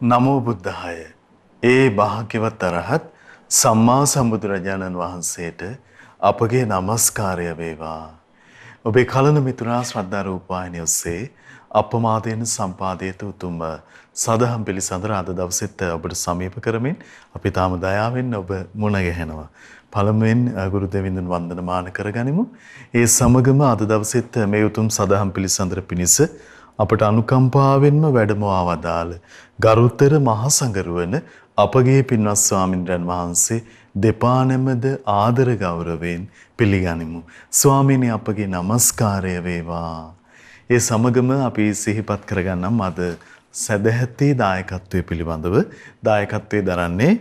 නමෝ බුද්ධාය. ඒ භාග්‍යවත් අරහත් සම්මා සම්බුදුරජාණන් වහන්සේට අපගේ নমස්කාරය වේවා. ඔබේ කලන මිතුරා ශ්‍රද්ධා රූපවාහිනිය ඔස්සේ අපමාදයෙන් සම්පාදිත උතුම් සදහම් පිළිසඳර අද දවසෙත් ඔබට සමීප කරමින් අපි තාම දයාවෙන් ඔබ මුණ ගැහෙනවා. පළමුවෙන් ගුරු දෙවිඳුන් වන්දනමාන කරගනිමු. ඒ සමගම අද දවසෙත් මේ උතුම් සදහම් පිළිසඳර පිණිස අපට අනුකම්පාවෙන්ම වැඩමවා වදාළ ගරුතර මහ සංඝරුවන අපගේ පින්වත් ස්වාමින්ද්‍රයන් වහන්සේ දෙපා නැමද ආදර ගෞරවයෙන් පිළිගනිමු. ස්වාමීනි අපගේ নমස්කාරය වේවා. ඒ සමගම අපි සිහිපත් කරගන්නම් අද සදැහැති දායකත්වයේ පිළිබඳව දායකත්වයේ දරන්නේ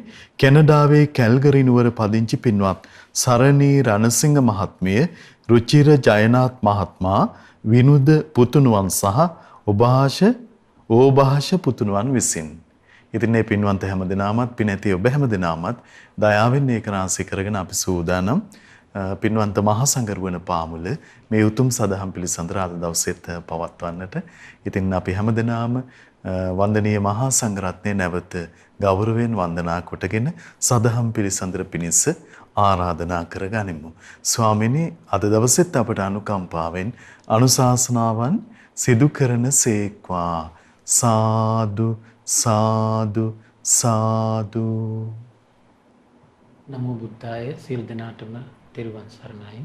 කැනඩාවේ කැල්ගරි නුවර පදිංචි පින්වත් සරණී රණසිංහ මහත්මිය, රුචිර ජයනාත් මහත්මයා, විනුද පුතුණුවන් සහ ඕභාෂ පුතුණුවන් විසින්. ඉතින් මේ පින්වන්ත හැමදෙනාමත් පින ඇති ඔබ හැමදෙනාමත් දයාවෙන් ඒක රාශී කරගෙන අපි සූදානම් පින්වන්ත මහ සංඝරුවන පාමුල මේ උතුම් සදහම් පිළිසඳර අද දවසෙත් පවත්වන්නට. ඉතින් අපි හැමදෙනාම වන්දනීය මහා සංඝරත්නය නැවත ගෞරවයෙන් වන්දනා කොටගෙන සදහම් පිළිසඳර පිණිස ආරාධනා කරගනිමු. ස්වාමිනී අද දවසෙත් අපට අනුකම්පාවෙන් අනුශාසනාවන් සිදු කරන සේක්වා. සාදු සාදු සාදු. නමෝ බුද්ධාය. සියලු දෙනාටම තෙරුවන් සරණයි.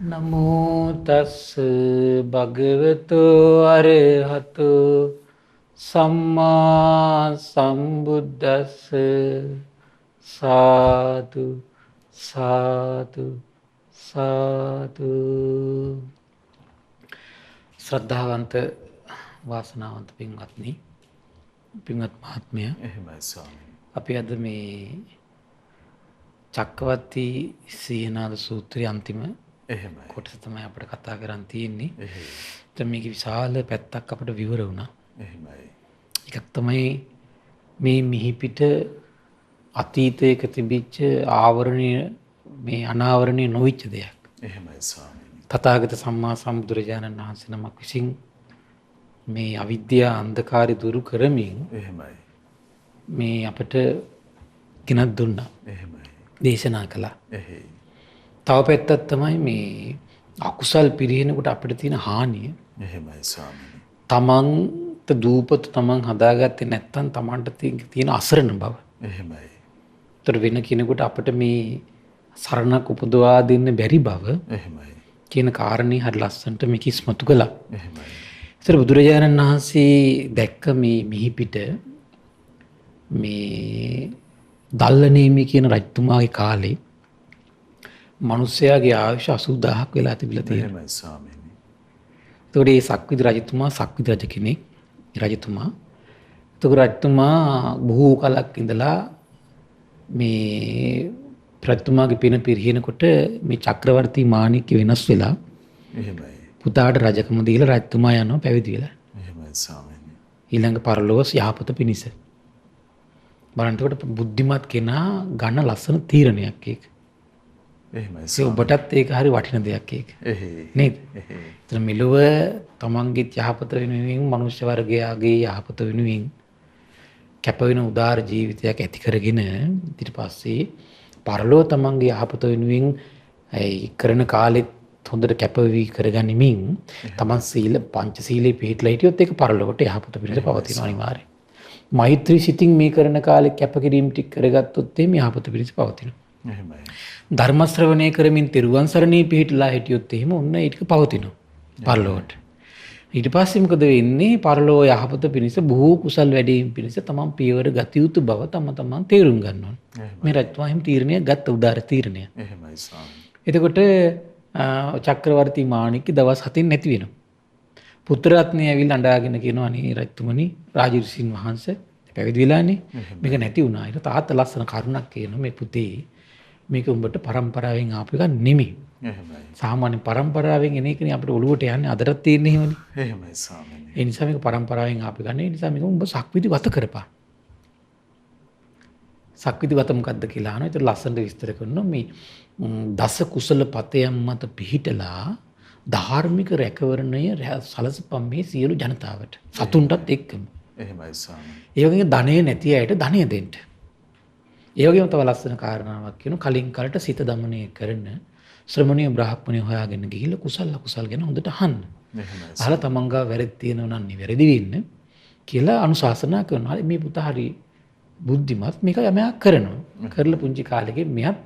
නමෝ තස් භගවතු අරහතු සම්මා සම්බුද්දස්ස. සාදු සාදු සාදු. ශ්‍රද්ධාවන්ත වාසනාවන්ත පින්වත්නි, පින්වත් මහත්මය, එහෙමයි ස්වාමී. අපි අද මේ චක්කවර්ති සීනාද සූත්‍රයේ අන්තිම එහෙමයි කොටස තමයි අපිට කතා කරන් තියෙන්නේ. දැන් මේක විශාල පැත්තක් අපිට විවර වුණා. එහෙමයි. එකක් තමයි මේ මිහිපිට අතීතයක තිබිච්ච ආවරණීය මේ අනාවරණීය නොවිච්ච දෙයක්. එහෙමයි ස්වාමී. තථාගත සම්මා සම්බුදුරජාණන් වහන්සේ නමක් විසින් මේ අවිද්‍යා අන්ධකාරය දුරු කරමින් එහෙමයි. මේ අපට ගෙනත් දුන්නා. එහෙමයි. දේශනා කළා. එහෙයි. තව පැත්තක් තමයි මේ අකුසල් පිරිනකොට අපිට තියෙන හානිය. එහෙමයි ස්වාමී. තමන්ට දූපත තමන් හදාගත්තේ නැත්නම් තමන්ට තියෙන අසරණ බව. එහෙමයි. ඒතර වෙන කෙනෙකුට අපිට මේ සරණක් උපදවා දෙන්න බැරි බව. එහෙමයි. කියන කාරණේ හරි ලස්සනට මේක ඉස්මතු කළා. එහෙමයි. ඒතර බුදුරජාණන් වහන්සේ දැක්ක මේ මිහිපිට මේ දල්ලනේමි කියන රජතුමාගේ කාලේ මිනිස්යාගේ ආයුෂ 80000ක් වෙලා තිබිලා තියෙනවා. එහෙමයි ස්වාමීනි. ඒතකොට මේ සක්විති රජතුමා සක්විති රජ කෙනෙක්. රජතුමා. ඒතකොට රජතුමා බොහෝ කලක් ඉඳලා මේ රජතුමාගේ පින පිරිනකොට මේ චක්‍රවර්ති මාණික්‍ය වෙනස් වෙලා එහෙමයි. පුතාට රජකම දීලා රජතුමා යනවා පැවිදි වෙලා. එහෙමයි ස්වාමීනි. ඊළඟ පරලොව යහපත පිණිස. බලන්නකොට බුද්ධිමත් කෙනා ගන්න ලස්සන තීරණයක් ඒක. එහෙමයි. ඒ ඔබටත් ඒක හරි වටින දෙයක් ඒක. එහෙයි. නේද? එහෙයි. එතන මෙලොව තමන්ගේ යහපත වෙනුවෙන් මනුෂ්‍ය වර්ගයාගේ යහපත වෙනුවෙන් කැප වෙන උදාර ජීවිතයක් ඇති කරගෙන ඊට පස්සේ පරලොව තමන්ගේ යහපත වෙනුවෙන් කරන කාලෙත් හොඳට කැපවී කරගනිමින් තමන් සීල පංචශීලයේ පිළිපදලා හිටියොත් ඒක පරලොවට යහපත පිණිස පවතිනවා අනිවාර්යයෙන්. මෛත්‍රී සිතින් මේ කරන කාලේ කැපකිරීම ටික කරගත්තොත් මේ යහපත පිණිස පවතිනවා. එහෙමයි. ධර්ම ශ්‍රවණය කරමින් තිරුවන් සරණේ පිහිටලා හිටියොත් එහෙම ඔන්න ඒක පවතිනවා පරලොවට. ඊට පස්සේ මොකද වෙන්නේ? පරලොව යහපත පිණිස බොහෝ කුසල් වැඩීම් පිණිස තමන් පියවර ගත යුතු බව තමන් තේරුම් ගන්න ඕන. මේ රජතුමා හිම තීරණයක් ගත්ත උදාර තීරණයක්. එහෙමයි ස්වාමී. එතකොට චක්‍රවර්ති මාණික්‍ය දවස් 7න් නැති වෙනවා. පුත්‍රරත්නය ඇවිල්ලා අඬාගෙන කියනවා අනේ රජතුමනි රාජර්ෂීන් වහන්සේ පැවිදි වෙලානේ මේක නැති වුණා. ඊට තාත්තා ලස්සන කරුණක් කියනවා මේ පුතේ මේක උඹට පරම්පරාවෙන් ආපු එකක් නෙමෙයි. එහෙමයි. සාමාන්‍ය පරම්පරාවෙන් එන එකනේ අපිට ඔළුවට යන්නේ අදටත් තියෙන්නේ එහෙමනේ. එහෙමයි ස්වාමීනි. ඒ නිසා මේක පරම්පරාවෙන් ආපු ගන්න. ඒ නිසා මේක උඹ සක්විති වත කරපන්. සක්විති වත මොකද්ද කියලා අහනවා. ඒක ලස්සනට විස්තර කරනවා මේ දස කුසල පතයන් මත පිහිටලා ධාර්මික රැකවරණය සලසපම් මේ සියලු ජනතාවට සතුන්ටත් එක්කම එහෙමයි ස්වාමීනි. ඒ වගේම ධනෙ නැති අයට ධනෙ දෙන්න. ඒ වගේම තව ලස්සන කාරණාවක් කියන කලින් කලට සිත දමනය කරන ශ්‍රමණීය බ්‍රාහ්මණය හොයාගෙන ගිහිල්ලා කුසල අකුසල් ගැන හොඳට අහන්න. එහෙමයි. අහලා තමන්ගා වැරදි තියෙනවා නම් නිවැරදි වෙන්න කියලා අනුශාසනා කරනවා. මේ පුතා හරි බුද්ධිමත් මේක යමයක් කරනවා. කරලා පුංචි කාලෙකේ මෙයත්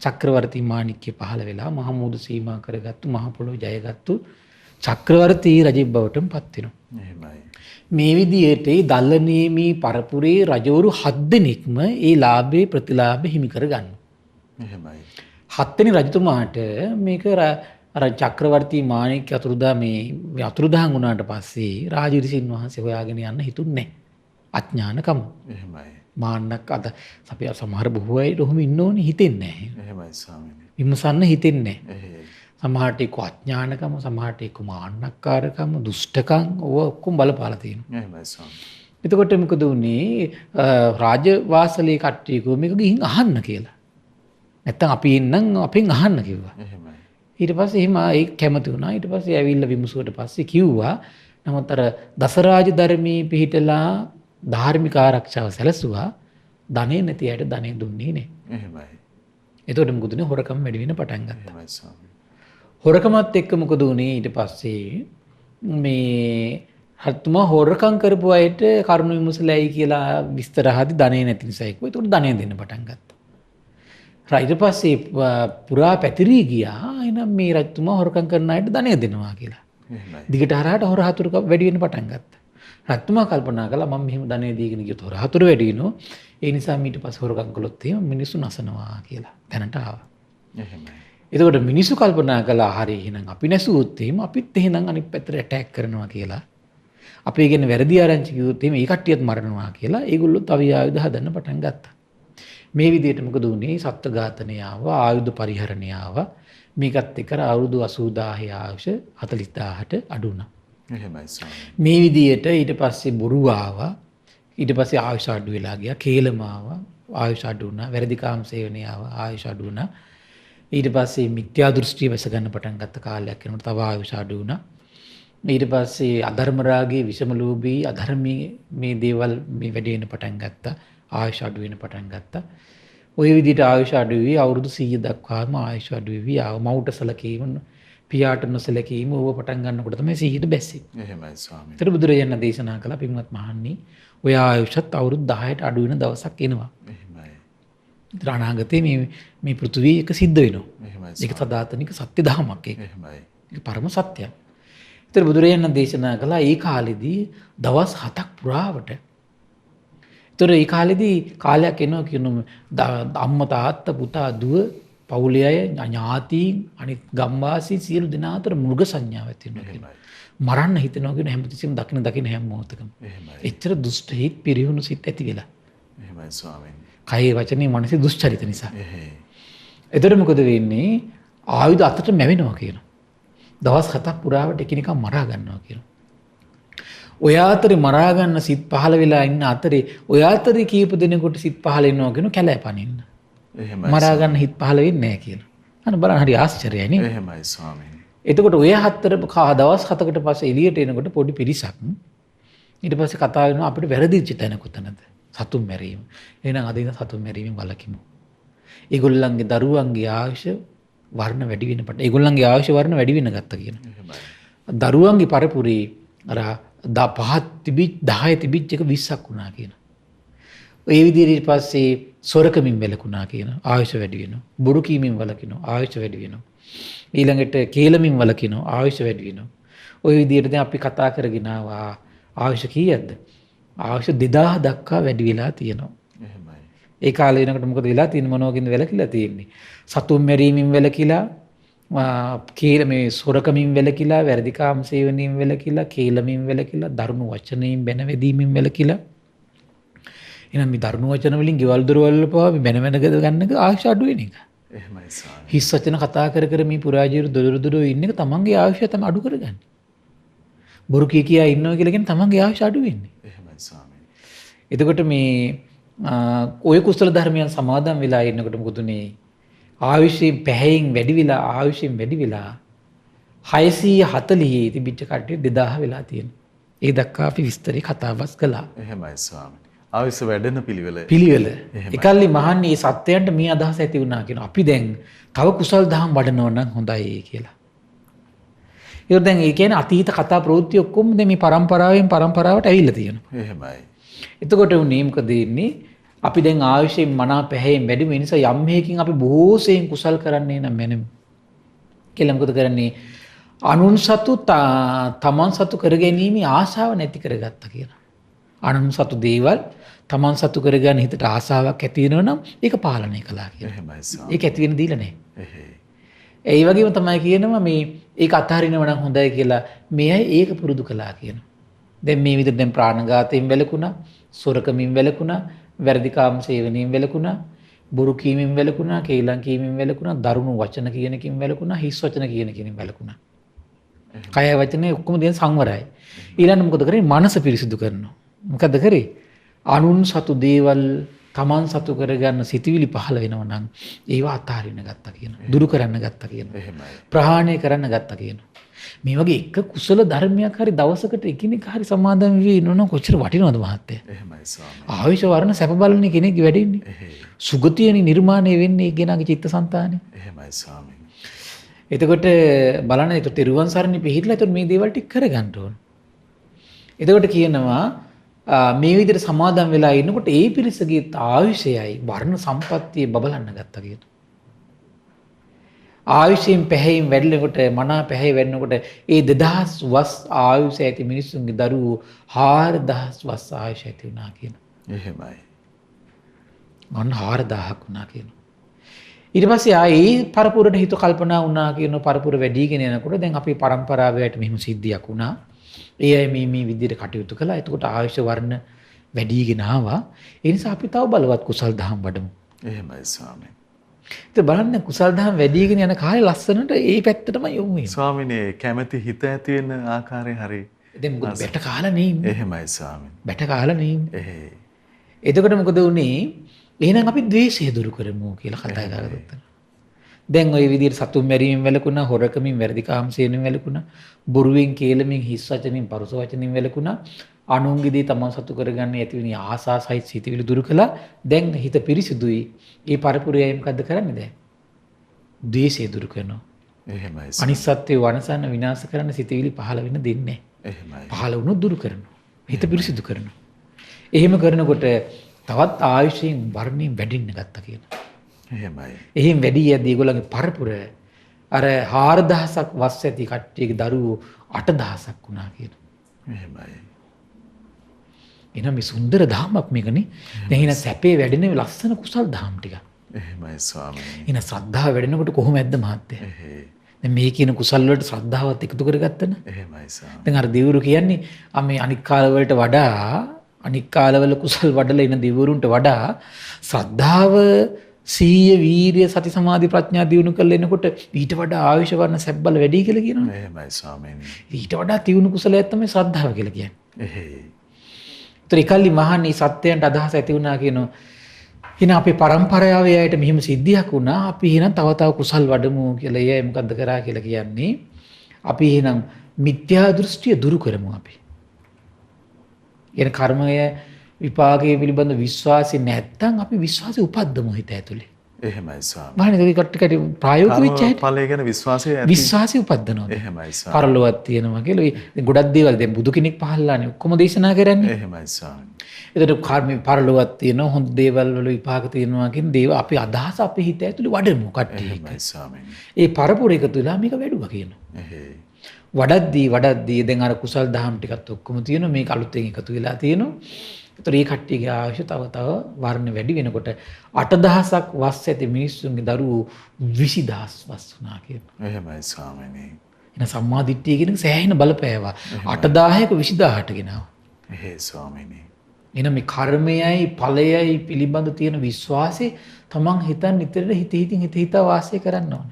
චක්‍රවර්ති මාණික්‍ය පහළ වෙලා මහමුදු සීමා කරගත්තු මහ පොළොව ජයගත්තු චක්‍රවර්ති රජෙක් බවට පත් වෙනවා. එහෙමයි. මේ විදිහට ඒ දල්ලනීමේ පරපුරේ රජවරු 7 දෙනෙක්ම ඒ ලාභේ ප්‍රතිලාභ හිමි කරගන්නවා. එහෙමයි. 7 වෙනි රජතුමාට මේක අර චක්‍රවර්ති මාණික්‍ය අතුරුදහන් වුණාට පස්සේ රාජවිරිසින් වහන්සේ හොයාගෙන යන්න හිතුන්නේ නැහැ. අඥානකම. එහෙමයි. මාන්නක් අද අපි සමහර බොහෝ අය ඔහොම ඉන්න ඕනේ හිතෙන්නේ නැහැ. එහෙමයි ස්වාමීනි. විමසන්න හිතෙන්නේ නැහැ. එහෙයි. සමහරට එක්ක අඥානකම, සමහරට එක්ක මාන්නක්කාරකම, දුෂ්ටකම් ඔය ඔක්කොම බලපාලා තියෙනවා. එහෙමයි ස්වාමීනි. එතකොට මොකද උනේ රාජවාසලේ කට්ටිය කිව්වා මේක ගිහින් අහන්න කියලා. නැත්තම් අපි ඉන්නම් අපෙන් අහන්න කිව්වා. එහෙමයි. ඊට පස්සේ එහෙම ඒ කැමති වුණා. ඊට පස්සේ ඇවිල්ලා විමසුවට පස්සේ කිව්වා නමුත් අර දසරාජ ධර්මයේ පිහිටලා ධාර්මික ආරක්ෂාව සැලසුවා. ධනෙ නැති අයට ධනෙ දුන්නේ නැහැ. එහෙමයි. එතකොට මොකද උනේ හොරකම් වැඩි වෙන පටන් ගත්තා. එහෙමයි ස්වාමීනි. හොරකමත් එක්ක මොකද උනේ ඊට පස්සේ මේ හත්තුමා හොරකම් කරපු අයට කරුණ විමසලයි කියලා විස්තර හදි ධනෙ නැති නිසා එක්ක ඒකට ධනෙ දෙන්න පටන් ගත්තා. ඊට පස්සේ පුරා පැතිරී ගියා එහෙනම් මේ රජතුමා හොරකම් කරන අයට ධනෙ දෙනවා කියලා. එහෙමයි. දිගට හරහාට හොර හතුරුකම් වැඩි වෙන්න පටන් ගත්තා. රජතුමා කල්පනා කළා මම මෙහෙම ධනෙ දීගෙන ගියොත් හොර හතුරු වැඩි වෙනවා. ඒ නිසා ඊට පස්සේ හොරකම් කළොත් එහෙම මිනිස්සු නසනවා කියලා දැනට ආවා. එහෙමයි. එතකොට මිනිස්සු කල්පනා කළා හරි එහෙනම් අපි නැසුවොත් එහෙම අපිත් එහෙනම් අනිත් පැත්තට ඇටැක් කරනවා කියලා. අපි ඉගෙන වැරදි ආරංචි කිව්වොත් එහෙම ඒ කට්ටියත් මරනවා කියලා ඒගොල්ලෝ තව ආයුධ හදන්න පටන් ගත්තා. මේ විදිහට මොකද උනේ සත්ත්ව ඝාතනය ආවා ආයුධ පරිහරණය ආවා. මේකත් එක්ක අවුරුදු 80000 ආයුෂ 40000ට අඩු වුණා. එහෙමයි ස්වාමීනි. මේ විදිහට ඊට පස්සේ බොරු ආවා. ඊට පස්සේ ආයුෂ අඩු වෙලා ගියා. කේලම ආවා. ආයුෂ අඩු වුණා. වැරදි කාම සේවනය ආවා. ආයුෂ අඩු වුණා. ඊට පස්සේ මිත්‍යා දෘෂ්ටිය වැස ගන්න පටන් ගත්ත කාලයක් යනකොට තව ආයුෂ අඩු වුණා. ඊට පස්සේ අධර්ම රාගයේ විෂම ලෝභී අධර්මී මේ දේවල් මේ වැඩි වෙන පටන් ගත්තා. ආයුෂ අඩු වෙන පටන් ගත්තා. ওই විදිහට ආයුෂ අඩු වෙවි අවුරුදු 100 දක්වාම ආයුෂ අඩු වෙවි ආව මවුට සැලකීම පියාට නොසැලකීම ඕව පටන් ගන්නකොට තමයි 100ට බැස්සේ. එහෙමයි ස්වාමීනි. ඒතර බුදුරජාණන් දේශනා කළා පින්වත් මහණනි ඔය ආයුෂත් අවුරුදු 10ට අඩු වෙන දවසක් එනවා. එහෙමයි. ඒතර අනාගතේ මේ පෘථුවිය එක සිද්ධ වෙනවා. එහෙමයි. ඒක සදාතනික සත්‍ය දහමක් ඒක. එහෙමයි. ඒක පරම සත්‍යයක්. ඒතර බුදුරජාණන් දේශනා කළා ඒ කාලෙදී දවස් 7ක් පුරාවට. ඒතර ඒ කාලෙදී කාලයක් එනවා කියනවා අම්මා තාත්තා පුතා දුව පවුලේ අය ඥාතීන් අනිත් ගම්වාසී සියලු දෙනා අතර මෘග සංඥාවක් ඇති වෙනවා කියනවා. මරන්න හිතනවා කියන හැමතිස්සෙම දකින හැම මොහොතකම. එහෙමයි. එච්චර දුෂ්ට හිත් පිරිහුණු සිත් ඇති වෙලා. එහෙමයි ස්වාමීනි. කයේ වචනේ මනසේ දුෂ්චරිත නිසා. එහෙයි. එතකොට මොකද වෙන්නේ? ආයුධ අතට මැවෙනවා කියනවා. දවස් 7ක් පුරාවට එකිනෙකා මරා ගන්නවා කියනවා. ඔය අතරේ මරා ගන්න සිත් පහළ වෙලා ඉන්න අතරේ ඔය අතරේ කීප දෙනෙකුට සිත් පහළ වෙනවා කියන කැලෑපනින්න. එහෙමයි. මරා ගන්න හිත් පහළ වෙන්නේ නැහැ කියලා. අන්න බලන්න හරි ආශ්චර්යයි නේ. එහෙමයි ස්වාමීනි. එතකොට ඔය හතර දවස් 7කට පස්සේ එළියට එනකොට පොඩි පිරිසක් ඊට පස්සේ කතා වෙනවා අපිට වැරදිච්ච තැන කොතනද? සතුන් මැරීම. එහෙනම් අද ඉඳන් සතුන් මැරීමෙන් වළකිමු. ඒගොල්ලන්ගේ දරුවන්ගේ ආයුෂ වර්ණ වැඩි වෙනකොට ඒගොල්ලන්ගේ ආයුෂ වර්ණ වැඩි වෙන ගත්තා කියනවා. එහෙමයි. දරුවන්ගේ පරපුරේ අර 10 තිබිච්ච එක 20ක් වුණා කියනවා. ඒ විදිහට ඊට පස්සේ සොරකමින් වැළකුණා කියන ආයුෂ වැඩි වෙනවා. බොරු කීමෙන් වළකිනවා ආයුෂ වැඩි වෙනවා. ඊළඟට කේලමින් වළකිනවා ආයුෂ වැඩි වෙනවා. ওই විදිහට දැන් අපි කතා කරගෙන ආවා ආයුෂ කීයක්ද? ආයුෂ 2000 දක්වා වැඩි වෙලා තියෙනවා. එහෙමයි. ඒ කාලේ වෙනකොට මොකද වෙලා තියෙන්නේ මොනවකින්ද වැළකීලා තියෙන්නේ? සතුන් මැරීමෙන් වැළකීලා මේ සොරකමින් වැළකීලා වැරදි කාම සේවනයෙන් වැළකීලා කේලමින් වැළකීලා දරුණු වචනයෙන් බැන වැදීමෙන් වැළකීලා එහෙනම් මේ දරුණු වචන වලින් ගෙවල් දොරවල් පවා මේ බැන ගන්නක ආයුෂ අඩු වෙන එක. එහෙමයි ස්වාමීනි. හිස් වචන කතා කර මේ පුරාජීරු දොර ඉන්න එක තමන්ගේ ආයුෂය තමයි අඩු කරගන්නේ. බොරු කියා ඉන්නවා කියලා කියන තමන්ගේ ආයුෂ අඩු වෙන්නේ. එහෙමයි ස්වාමීනි. එතකොට මේ ඔය කුසල ධර්මයන් සමාදන් වෙලා ඉන්නකොට මොකදුනේ ආයුෂයෙන් පැහැයෙන් වැඩි වෙලා ආයුෂයෙන් වැඩි වෙලා 640 තිබිච්ච කට්ටිය 2000 වෙලා තියෙනවා. ඒ දක්වා අපි විස්තරේ කතාබස් කළා. එහෙමයි ස්වාමීනි. ආවිස වැඩෙන පිළිවෙල. පිළිවෙල. එකල්ලි මහන්නේ මේ සත්‍යයන්ට මේ අදහස ඇති වුණා කියන. අපි දැන් තව කුසල් දහම් වඩනවා නම් හොඳයි කියලා. ඒක දැන් ඒ කියන්නේ අතීත කතා ප්‍රවෘත්ති ඔක්කොම දැන් මේ පරම්පරාවෙන් පරම්පරාවට ඇවිල්ලා තියෙනවා. එහෙමයි. එතකොට උනේ මොකද වෙන්නේ? අපි දැන් ආයුෂයෙන් මනා පැහැයෙන් වැඩි වෙන නිසා යම් හේකින් අපි බොහෝසෙන් කුසල් කරන්නේ නම් මැනෙමු. කියලා මොකද කරන්නේ? අනුන් සතු තමන් සතු කරගැනීමේ ආශාව නැති කරගත්තා කියලා. අනුන් සතු දේවල් තමන් සතු කරගන්න හිතට ආසාවක් ඇති වෙනවා නම් ඒක පාලනය කළා කියලා. එහෙමයි ස්වාමීනි. ඒක ඇති වෙන දීලා නැහැ. එහෙයි. ඒ වගේම තමයි කියනවා මේ ඒක අතහරිනව නම් හොඳයි කියලා මෙයයි ඒක පුරුදු කළා කියනවා. දැන් මේ විදිහට දැන් ප්‍රාණඝාතයෙන් වැළකුණා, සොරකමින් වැළකුණා, වැරදි කාම සේවනයෙන් වැළකුණා, බොරු කීමෙන් වැළකුණා, කේලම් කීමෙන් වැළකුණා, දරුණු වචන කියන එකකින් වැළකුණා, හිස් වචන කියන එකකින් වැළකුණා. කය වචනේ ඔක්කොම දෙන සංවරයි. ඊළඟ මොකද කරන්නේ? මනස පිරිසිදු කරනවා. මොකද කරේ? අනුන් සතු දේවල් තමන් සතු කරගන්න සිතුවිලි පහළ වෙනවා නම් ඒවා අත්හරින්න ගත්තා කියනවා. දුරු කරන්න ගත්තා කියනවා. එහෙමයි. ප්‍රහාණය කරන්න ගත්තා කියනවා. මේ වගේ එක කුසල ධර්මයක් හරි දවසකට එකිනෙක හරි සමාදන් වෙවි ඉන්නවනම් කොච්චර වටිනවද මහත්තයා? එහෙමයි ස්වාමීනි. ආයුෂ වර්ණ සැප බලන්නේ කෙනෙක් වැඩින්නේ. එහෙයි. සුගතියනි නිර්මාණය වෙන්නේ කෙනාගේ චිත්තසංතානෙ. එහෙමයි ස්වාමීනි. එතකොට බලන්න එතකොට තිරුවන් සරණේ පිළිහිట్లా එතකොට මේ දේවල් ටික කරගන්න ඕන. එතකොට කියනවා මේ විදිහට සමාදන් වෙලා ඉන්නකොට ඒ පිරිසගේ ආයුෂයයි වර්ණ සම්පත්තිය බබලන්න ගත්තා කියනවා. ආයුෂයෙන් පැහැයෙන් වැඩිනකොට මනා පැහැය වැඩිනකොට ඒ 2000 වස් ආයුෂ ඇති මිනිස්සුන්ගේ දරුවෝ 4000 වස් ආයුෂ ඇති වුණා කියනවා. එහෙමයි. අන්න 4000ක් වුණා කියනවා. ඊට පස්සේ ආයේ පරපුරට හිත කල්පනා වුණා කියන පරපුර වැඩිගෙන යනකොට දැන් අපේ පරම්පරාවට මෙහෙම සිද්ධියක් වුණා. ඒ අය මේ විදිහට කටයුතු කළා. එතකොට ආයුෂ වර්ණ වැඩිගෙන ආවා. ඒ නිසා අපි තව බලවත් කුසල් දහම් වඩමු. එහෙමයි ස්වාමීනි. ඉතින් බලන්න කුසල් දහම් වැඩිගෙන යන කාලේ ලස්සනට ඒ පැත්තටම යොමු වෙනවා. ස්වාමීනි කැමැති හිත ඇති වෙන ආකාරය හරි. දැන් මොකද බැට කාලා නෙන්නේ. එහෙමයි ස්වාමීනි. බැට කාලා නෙන්නේ. එහෙයි. එතකොට මොකද වුනේ? එහෙනම් අපි ද්වේෂය දුරු කරමු කියලා කතා කරගත්තා. දැන් ওই විදිහට සතුන් මැරීමෙන් වැළකුණා, හොරකමින්, වැරදි කාමසේනෙන් වැළකුණා, බොරුවෙන්, කේලමින්, හිස් වචනින්, පරුස වචනින් වැළකුණා, අනුන්ගේ දේ තමන් සතු කරගන්න ඇති වෙන ආසා සහිත සිතිවිලි දුරු කළා. දැන් හිත පිරිසිදුයි. ඒ පරපුරයයි මොකද්ද කරන්නේ දැන්? ද්වේෂය දුරු කරනවා. එහෙමයි. අනිත් සත්ත්වය වනසන්න විනාශ කරන්න සිතිවිලි පහළ වෙන්න දෙන්නේ නැහැ. එහෙමයි. පහළ වුණොත් දුරු කරනවා. හිත පිරිසිදු කරනවා. එහෙම කරනකොට තවත් ආයුෂයෙන් වර්ණයෙන් වැඩින්න ගත්තා කියනවා. එහෙමයි. එහෙන් වැඩි යද්දී ඒගොල්ලන්ගේ පරපුර අර 4000ක් වස් ඇති කට්ටියගේ දරුවෝ 8000ක් වුණා කියනවා. එහෙමයි. එහෙනම් මේ සුන්දර ධර්මයක් මේකනේ. දැන් එහෙනම් සැපේ වැඩෙන ලස්සන කුසල් ධර්ම ටික. එහෙමයි ස්වාමීනි. එහෙනම් ශ්‍රද්ධාව වැඩෙනකොට කොහොමද මහත්තයා? එහෙයි. දැන් මේ කියන කුසල් වලට ශ්‍රද්ධාවත් එකතු කරගත්තන. එහෙමයි ස්වාමීනි. දැන් අර දෙවිවරු කියන්නේ මේ අනික් කාලවලට වඩා අනික් කාලවල කුසල් වඩලා ඉන දෙවිවරුන්ට වඩා ශ්‍රද්ධාව සීය වීරිය සති සමාධි ප්‍රඥා දියුණු කරලා එනකොට ඊට වඩා ආයුෂ වර්ණ සැබ්බල වැඩි කියලා කියනවා. එහෙමයි ස්වාමීනි. ඊට වඩා තියුණු කුසලයක් තමයි ශ්‍රද්ධාව කියලා කියන්නේ. එහෙයි. ඒතර එකල්ලි මහන්නේ සත්‍යයන්ට අදහස ඇති වුණා කියනවා. එහෙනම් අපේ පරම්පරාවේ අයට මෙහිම සිද්ධියක් වුණා. අපි එහෙනම් තව කුසල් වඩමු කියලා. එයයි මොකද්ද කරා කියලා කියන්නේ. අපි එහෙනම් මිත්‍යා දෘෂ්ටිය දුරු කරමු අපි. එන කර්මය විපාකයේ පිළිබඳ විශ්වාසය නැත්තම් අපි විශ්වාසය උපද්දමු හිත ඇතුලේ. එහෙමයි ස්වාමීනි. මහණෙනි ඒක කට්ට ප්‍රායෝගික වෙච්ච හැටි. ඵලය ගැන විශ්වාසය ඇති. විශ්වාසය උපද්දනවා. එහෙමයි ස්වාමීනි. පරලොවක් තියෙනවා කියලා. දැන් ගොඩක් දේවල් දැන් බුදු කෙනෙක් පහළලානේ ඔක්කොම දේශනා කරන්නේ. එහෙමයි ස්වාමීනි. එතකොට කර්ම පරලොවක් තියෙනවා, හොඳ දේවල් වල විපාක තියෙනවා කියන දේව අපි අදහස අපේ හිත ඇතුලේ වඩමු කට්ටිය. එහෙමයි ස්වාමීනි. ඒ පරපුර එකතු වෙලා මේක වැඩුවා කියනවා. එහෙයි. වඩද්දී දැන් අර කුසල් දහම් ටිකත් ඔක්කොම තියෙනවා. මේක අලුතෙන් එකතු වෙලා තියෙනවා. ඒතර මේ කට්ටියගේ ආයුෂ තව වර්ණ වැඩි වෙනකොට 8000ක් වස් ඇති මිනිස්සුන්ගේ දරුවෝ 20000 වස් වුණා කියනවා. එහෙමයි ස්වාමීනි. එන සම්මාදිට්ඨිය කියන සෑහෙන බලපෑවා. 8000ක 20000ට ගෙනාවා. එහෙයි ස්වාමීනි. එන මේ කර්මයයි ඵලයයි පිළිබඳ තියෙන විශ්වාසය තමන් හිතන් නිතරම හිත වාසය කරන්න ඕන.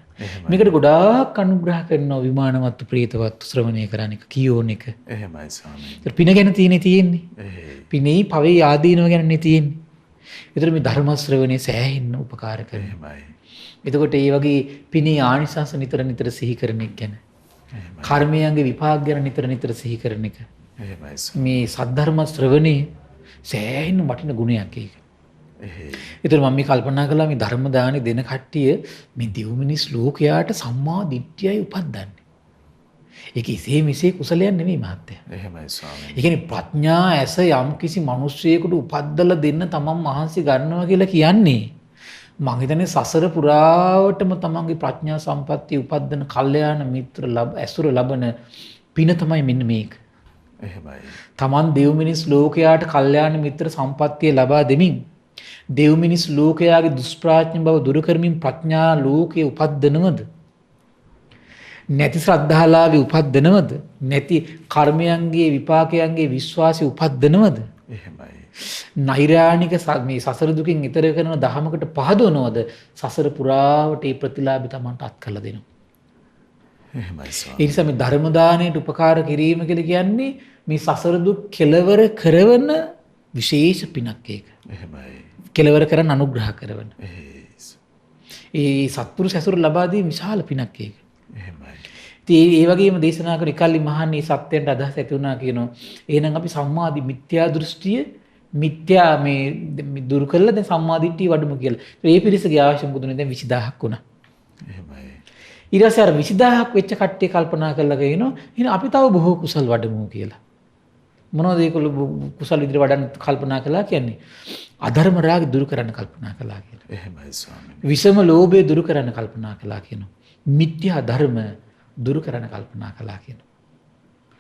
මේකට ගොඩාක් අනුග්‍රහ කරනවා විමානවත් ප්‍රේතවත් ශ්‍රවණය කරන එක කියෝන එක. එහෙමයි ස්වාමීනි. ඒතර පින ගැන තියෙන්නේ. එහෙයි. පිනේ පවේ ආදීනව ගැනනේ තියෙන්නේ. ඒතර මේ ධර්ම ශ්‍රවණය සෑහෙන්න උපකාර කරනවා. එහෙමයි. එතකොට මේ වගේ පිනේ ආනිසංස නිතර සිහි කරන එක ගැන. කර්මයන්ගේ විපාක ගැන නිතර සිහි කරන එක. එහෙමයි. මේ සද්ධර්ම ශ්‍රවණේ සෑහෙන වටින ගුණයක් ඒක. ඒතර මම මේ කල්පනා කළා මේ ධර්ම දානෙ දෙන කට්ටිය මේ දෙව් මිනිස් ලෝකයාට සම්මා දිට්ඨියයි උපද්දන්නේ. ඒක ඉසේ මිසේ කුසලයක් නෙමෙයි මහත්තයා. එහෙමයි ස්වාමීනි. ඒ කියන්නේ ප්‍රඥා ඇස යම් කිසි මිනිස්සෙකුට උපද්දලා දෙන්න තමන් මහන්සි ගන්නවා කියලා කියන්නේ මං හිතන්නේ සසර පුරාවටම තමන්ගේ ප්‍රඥා සම්පත්තිය උපද්දන කල්යාණ මිත්‍ර ඇසුර ලබන පින තමයි මෙන්න මේක. එහෙමයි. තමන් දෙව් මිනිස් ලෝකයාට කල්යාණ මිත්‍ර සම්පත්තිය ලබා දෙමින් දෙව් මිනිස් ලෝකයාගේ දුෂ්ප්‍රඥ බව දුරු කරමින් ප්‍රඥා ලෝකයේ උපද්දනවද? නැති ශ්‍රද්ධාලාභී උපද්දනවද? නැති කර්මයන්ගේ විපාකයන්ගේ විශ්වාසී උපද්දනවද? එහෙමයි. නෛර්යානික මේ සසර දුකින් ඈතර කරන දහමකට පහදවනවද? සසර පුරාවට මේ ප්‍රතිලාභය Tamanට අත් කළා දෙනවා. එහෙමයි ස්වාමීනි. ඒ නිසා මේ ධර්ම දාණයට උපකාර කිරීම කියලා කියන්නේ මේ සසර දුක් කෙලවර කරවන විශේෂ පිනක් ඒක. එහෙමයි. කෙලවර කරන අනුග්‍රහ කරවන. ඒ සත්පුරුෂ ඇසුර ලබා දී විශාල පිනක් ඒක. එහෙමයි. ඉතින් ඒ වගේම දේශනා කරන එකල්ලි මහන්නේ සත්‍යයට අදහස් ඇති වුණා කියනවා. එහෙනම් අපි සම්මාදි මිත්‍යා දෘෂ්ටිය මිත්‍යා මේ දුරු කළා දැන් සම්මාදිට්ඨිය වඩමු කියලා. ඒ පිරිසගේ අවශ්‍ය මුදුනේ දැන් 20000ක් වුණා. එහෙමයි. ඊට පස්සේ අර 20000ක් වෙච්ච කට්ටිය කල්පනා කරලා කියනවා එහෙනම් අපි තව බොහෝ කුසල් වඩමු කියලා. මොනවද ඒකල කුසල් විදිහට වඩන්න කල්පනා කළා කියන්නේ? අධර්ම රාගය දුරු කරන්න කල්පනා කළා කියනවා. එහෙමයි ස්වාමීනි. විෂම ලෝභය දුරු කරන්න කල්පනා කළා කියනවා. මිත්‍යා ධර්ම දුරු කරන්න කල්පනා කළා කියනවා.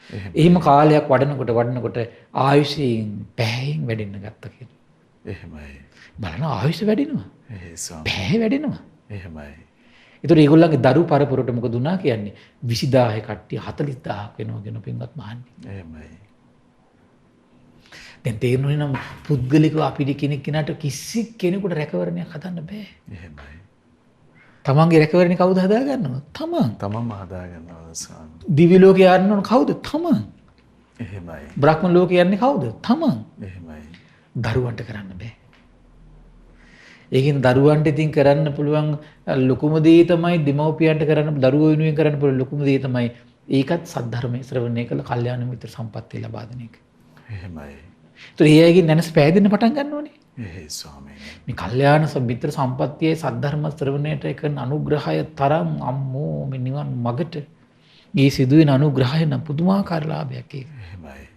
එහෙම කාලයක් වඩනකොට ආයුෂයෙන් පැහැයෙන් වැඩෙන්න ගත්තා කියනවා. එහෙමයි. බලන්න ආයුෂ වැඩෙනවා. ස්වාමීනි. පැහැ වැඩෙනවා. එහෙමයි. ඒතර ඒගොල්ලන්ගේ දරු පරපුරට මොකද වුණා කියන්නේ 20000 කට්ටිය 40000ක් වෙනවා කියන පින්වත් මහන්නේ. එහෙමයි. දැන් තේරෙන්නේ නම් පුද්ගලිකව අපිට කෙනෙක් කිසි කෙනෙකුට රැකවරණයක් හදන්න බෑ. එහෙමයි. තමන්ගේ රැකවරණේ කවුද හදාගන්නව? තමන්. තමන්ම හදා ගන්නවා ස්වාමීනි. දිවි ලෝකේ යන්න ඕන කවුද? තමන්. එහෙමයි. බ්‍රහ්ම ලෝකේ යන්නේ කවුද? තමන්. එහෙමයි. දරුවන්ට කරන්න බෑ. ඒකින් දරුවන්ට ඉතින් කරන්න පුළුවන් ලොකුම දේ තමයි දෙමව්පියන්ට කරන්න දරුවෝ වෙනුවෙන් කරන්න පුළුවන් ලොකුම දේ තමයි ඒකත් සද්ධර්මයේ ශ්‍රවණය කළ කල්යාණ මිත්‍ර සම්පත්තිය ලබා දෙන එක. එහෙමයි. ඒතර ඒයකින් දැනස් පෑදෙන්න පටන් ගන්න ඕනේ. එහෙයි ස්වාමීනි. මේ කල්යාණ මිත්‍ර සම්පත්තියේ සද්ධර්ම ශ්‍රවණයට කරන අනුග්‍රහය තරම් අම්මෝ මේ නිවන් මගට මේ සිදුවෙන අනුග්‍රහය නම් පුදුමාකාර ලාභයක් ඒක. එහෙමයි.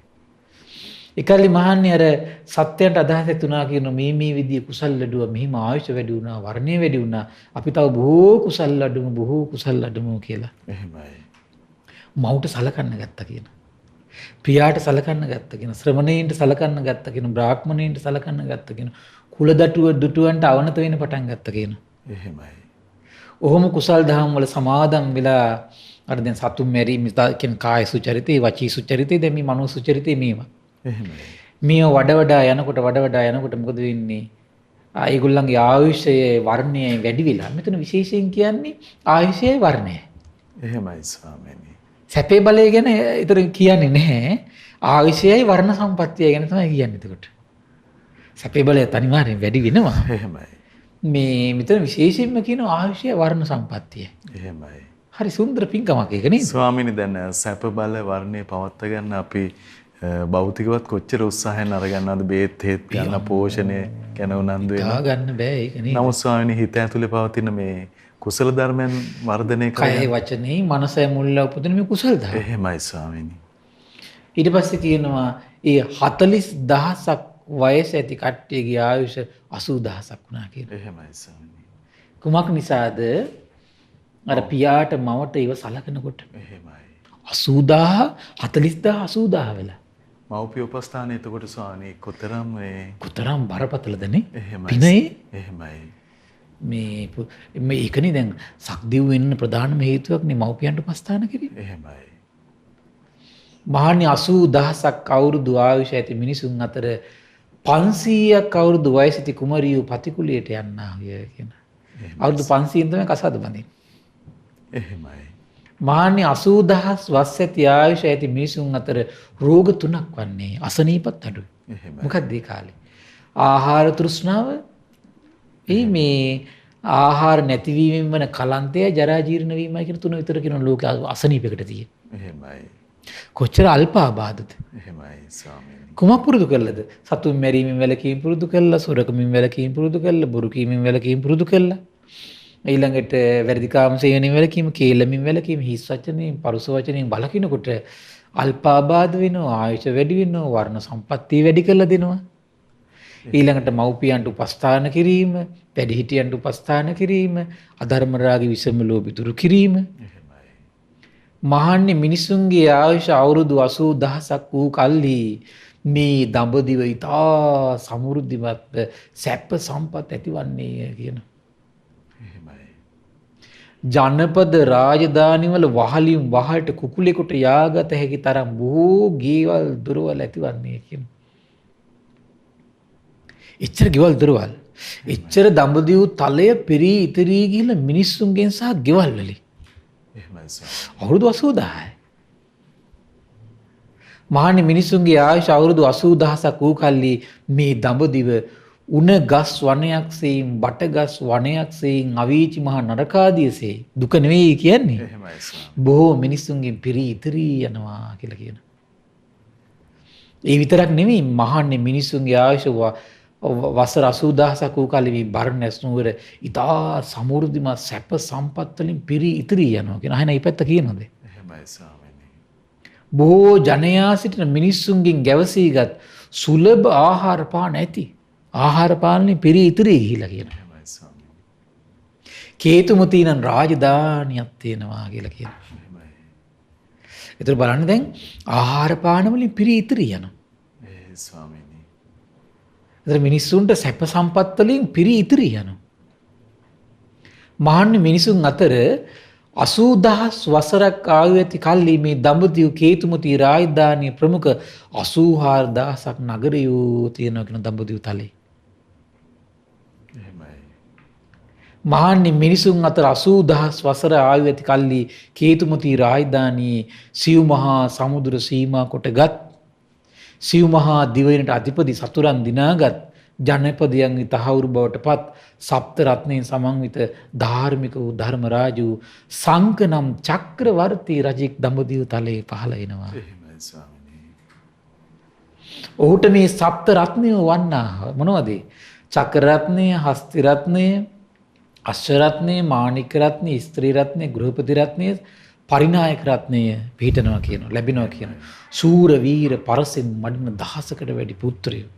එකල්ලි මහන්නේ අර සත්‍යයට අදහස් ඇතුණා කියන මේ විදිය කුසල් ලැබුවා මෙහිම ආයුෂ වැඩි වුණා වර්ණය වැඩි වුණා අපි තව බොහෝ කුසල් ලැබුමු කියලා. එහෙමයි. මව්ට සලකන්න ගත්තා කියන. පියාට සලකන්න ගත්තා කියන. ශ්‍රමණේන්ට සලකන්න ගත්තා කියන. බ්‍රාහ්මණේන්ට සලකන්න ගත්තා කියන. කුල දුටුවන්ට අවනත වෙන්න පටන් ගත්තා කියන. එහෙමයි. ඔහොම කුසල් දහම් වල සමාදම් වෙලා අර දැන් සතුම් මෙරීම කියන කාය සුචරිතේ වචී සුචරිතේ දැන් මේ මනෝ සුචරිතේ මේවා. එහෙමයි. මේ වඩා යනකොට මොකද වෙන්නේ? ඒගොල්ලන්ගේ ආයුෂයේ වර්ණය වැඩි වෙලා. මෙතන විශේෂයෙන් කියන්නේ ආයුෂයේ වර්ණය. එහෙමයි ස්වාමීනි. සැපේ බලය ගැන ඊතර කියන්නේ නැහැ. ආයුෂයයි වර්ණ සම්පත්තිය ගැන තමයි කියන්නේ එතකොට. සැපේ බලය අනිවාර්යෙන් වැඩි වෙනවා. එහෙමයි. මේ මෙතන විශේෂයෙන්ම කියන ආයුෂය වර්ණ සම්පත්තිය. එහෙමයි. හරි සුන්දර පින්කමක් ඒක නේද? ස්වාමීනි දැන් සැප බල වර්ණේ පවත්වා ගන්න අපි භෞතිකවත් කොච්චර උත්සාහයෙන් අරගන්නවද බේත් හේත් ගන්න පෝෂණය ගැන උනන්දු වෙනවා. ගන්න බෑ ඒක නේද? නමුත් ස්වාමීනි හිත ඇතුලේ පවතින මේ කුසල ධර්මයන් වර්ධනය කරගන්න. කය වචනේ මනසයි මුල්ලා උපදින මේ කුසල ධර්ම. එහෙමයි ස්වාමීනි. ඊට පස්සේ කියනවා ඒ 40000ක් වයස ඇති කට්ටියගේ ආයුෂ 80000ක් වුණා කියලා. එහෙමයි ස්වාමීනි. කුමක් නිසාද? අර පියාට මවට ඒව සලකනකොට. එහෙමයි. 80000 40000 80000 වෙලා. මෞපිය උපස්ථානයේ එතකොට ස්වාමීනි කොතරම් බරපතලද නේ? එහෙමයි. පිනේ එහෙමයි. මේ ඒකනේ දැන් සක්දිව් වෙන්න ප්‍රධානම හේතුවක් නේ මව්පියන්ට උපස්ථාන කිරීම. එහෙමයි. මහන්නේ 80000ක් අවුරුදු ආයුෂ ඇති මිනිසුන් අතර 500ක් අවුරුදු වයස ඇති කුමරියෝ පතිකුලියට යන්නා විය කියන. අවුරුදු 500න් තමයි කසාද බඳින්නේ. එහෙමයි. මහන්නේ 80000 වස් ඇති ආයුෂ ඇති මිනිසුන් අතර රෝග 3ක් වන්නේ අසනීපත් අඩුයි. එහෙමයි. මොකක්ද ඒ කාලේ? ආහාර තෘෂ්ණාව මේ ආහාර නැතිවීමෙන් වන කලන්තය ජරා ජීර්ණ වීමයි කියන තුන විතර කියන ලෝක අසනීපයකට තියෙන. එහෙමයි. කොච්චර අල්පාබාධද? එහෙමයි ස්වාමීනි. කුමක් පුරුදු කළද? සතුන් මැරීමෙන් වැළකීම පුරුදු කළා, සොරකමින් වැළකීම පුරුදු කළා, බොරු කීමෙන් වැළකීම පුරුදු කළා. ඊළඟට වැරදි කාම සේවනයෙන් වැළකීම, කේලමින් වැළකීම, හිස් වචනෙන්, පරුස වචනෙන් බලකිනකොට අල්පාබාධ වෙනවා, ආයුෂ වැඩි වෙනවා, වර්ණ සම්පත්තිය වැඩි කරලා දෙනවා. ඊළඟට මව්පියන්ට උපස්ථාන කිරීම, වැඩිහිටියන්ට උපස්ථාන කිරීම, අධර්ම රාගී විසම ලෝභ දුරු කිරීම. මහන්නේ මිනිසුන්ගේ ආයුෂ අවුරුදු 80000ක් වූ කල්හි මේ දඹදිව ඉතා සමෘද්ධිමත් සැප සම්පත් ඇතිවන්නේ කියන. ජනපද රාජධානිවල වහලින් වහලට කුකුලෙකුට යාගත හැකි තරම් බොහෝ ගේවල් දොරවල් ඇතිවන්නේ කියන. එච්චර ගෙවල් දොරවල්, එච්චර දඹදිව තලය පිරී ඉතිරී ගිහිල්ලා මිනිස්සුන්ගෙන් සහ ගෙවල් වලින්. අවුරුදු 80000යි. මහන්නේ මිනිසුන්ගේ ආයුෂ අවුරුදු 80000ක් වූ කල්ලි මේ දඹදිව උණ ගස් වනයක් සෙයින්, බට ගස් වනයක් සෙයින්, අවීචි මහා නරකාදියසේ දුක නෙවෙයි කියන්නේ. බොහෝ මිනිසුන්ගෙන් පිරී ඉතිරී යනවා කියලා කියන. ඒ විතරක් නෙවෙයි මහන්නේ මිනිසුන්ගේ ආයුෂ වසර 80000ක් වූ කල්ලි මේ බර්ණැස් නුවර ඉතා සමෘද්ධිමත් සැප සම්පත් වලින් පිරී ඉතිරී යනවා කියන. අහන මේ පැත්ත කියනද? එහෙමයි ස්වාමීනි. බොහෝ ජනයා සිටින මිනිස්සුන්ගෙන් ගැවසීගත් සුලභ ආහාර පාන ඇති. ආහාර පාලනේ පිරී ඉතිරී ගිහිලා කියන. එහෙමයි ස්වාමීනි. කේතුමතීනන් රාජධානියක් තියෙනවා කියලා කියන. එහෙමයි. ඒතර බලන්න දැන් ආහාර පාන වලින් පිරී ඉතිරී යනවා. ඒ ස්වාමීනි. මිනිස්සුන්ට සැප සම්පත් වලින් පිරී ඉතිරී යනවා. මහන්නේ මිනිසුන් අතර 80000 වසරක් ආයු ඇති කල්ලි මේ දඹදිව කේතුමති රාජධානිය ප්‍රමුඛ 84000ක් නගරයෝ තියෙනවා කියන දඹදිව තලේ. එහෙමයි. මහන්නේ මිනිසුන් අතර 80000 වසර ආයු ඇති කල්ලි කේතුමති රාජධානියේ සිව් මහා සමුද්‍ර සීමා කොටගත් සිව් මහා දිවයිනට අධිපති සතුරන් දිනාගත් ජනපදයන් තහවුරු බවට පත් සප්ත රත්නයෙන් සමන්විත ධාර්මික වූ ධර්මරාජ වූ සංක නම් චක්‍රවර්ති රජෙක් දඹදිව තලයේ පහළ වෙනවා. එහෙමයි ස්වාමීනි. ඔහුට මේ සප්ත රත්නය වන්නා මොනවද? චක්‍ර රත්නය, හස්ති රත්නය, අශ්ව රත්නය, මාණික රත්නය, ස්ත්‍රී රත්නය, ගෘහපති රත්නය, පරිනායක රත්නය පිහිටනවා කියනවා, ලැබෙනවා කියනවා. සූර වීර පරසෙන් මඩින 1000කට වැඩි පුත්‍රයෝ.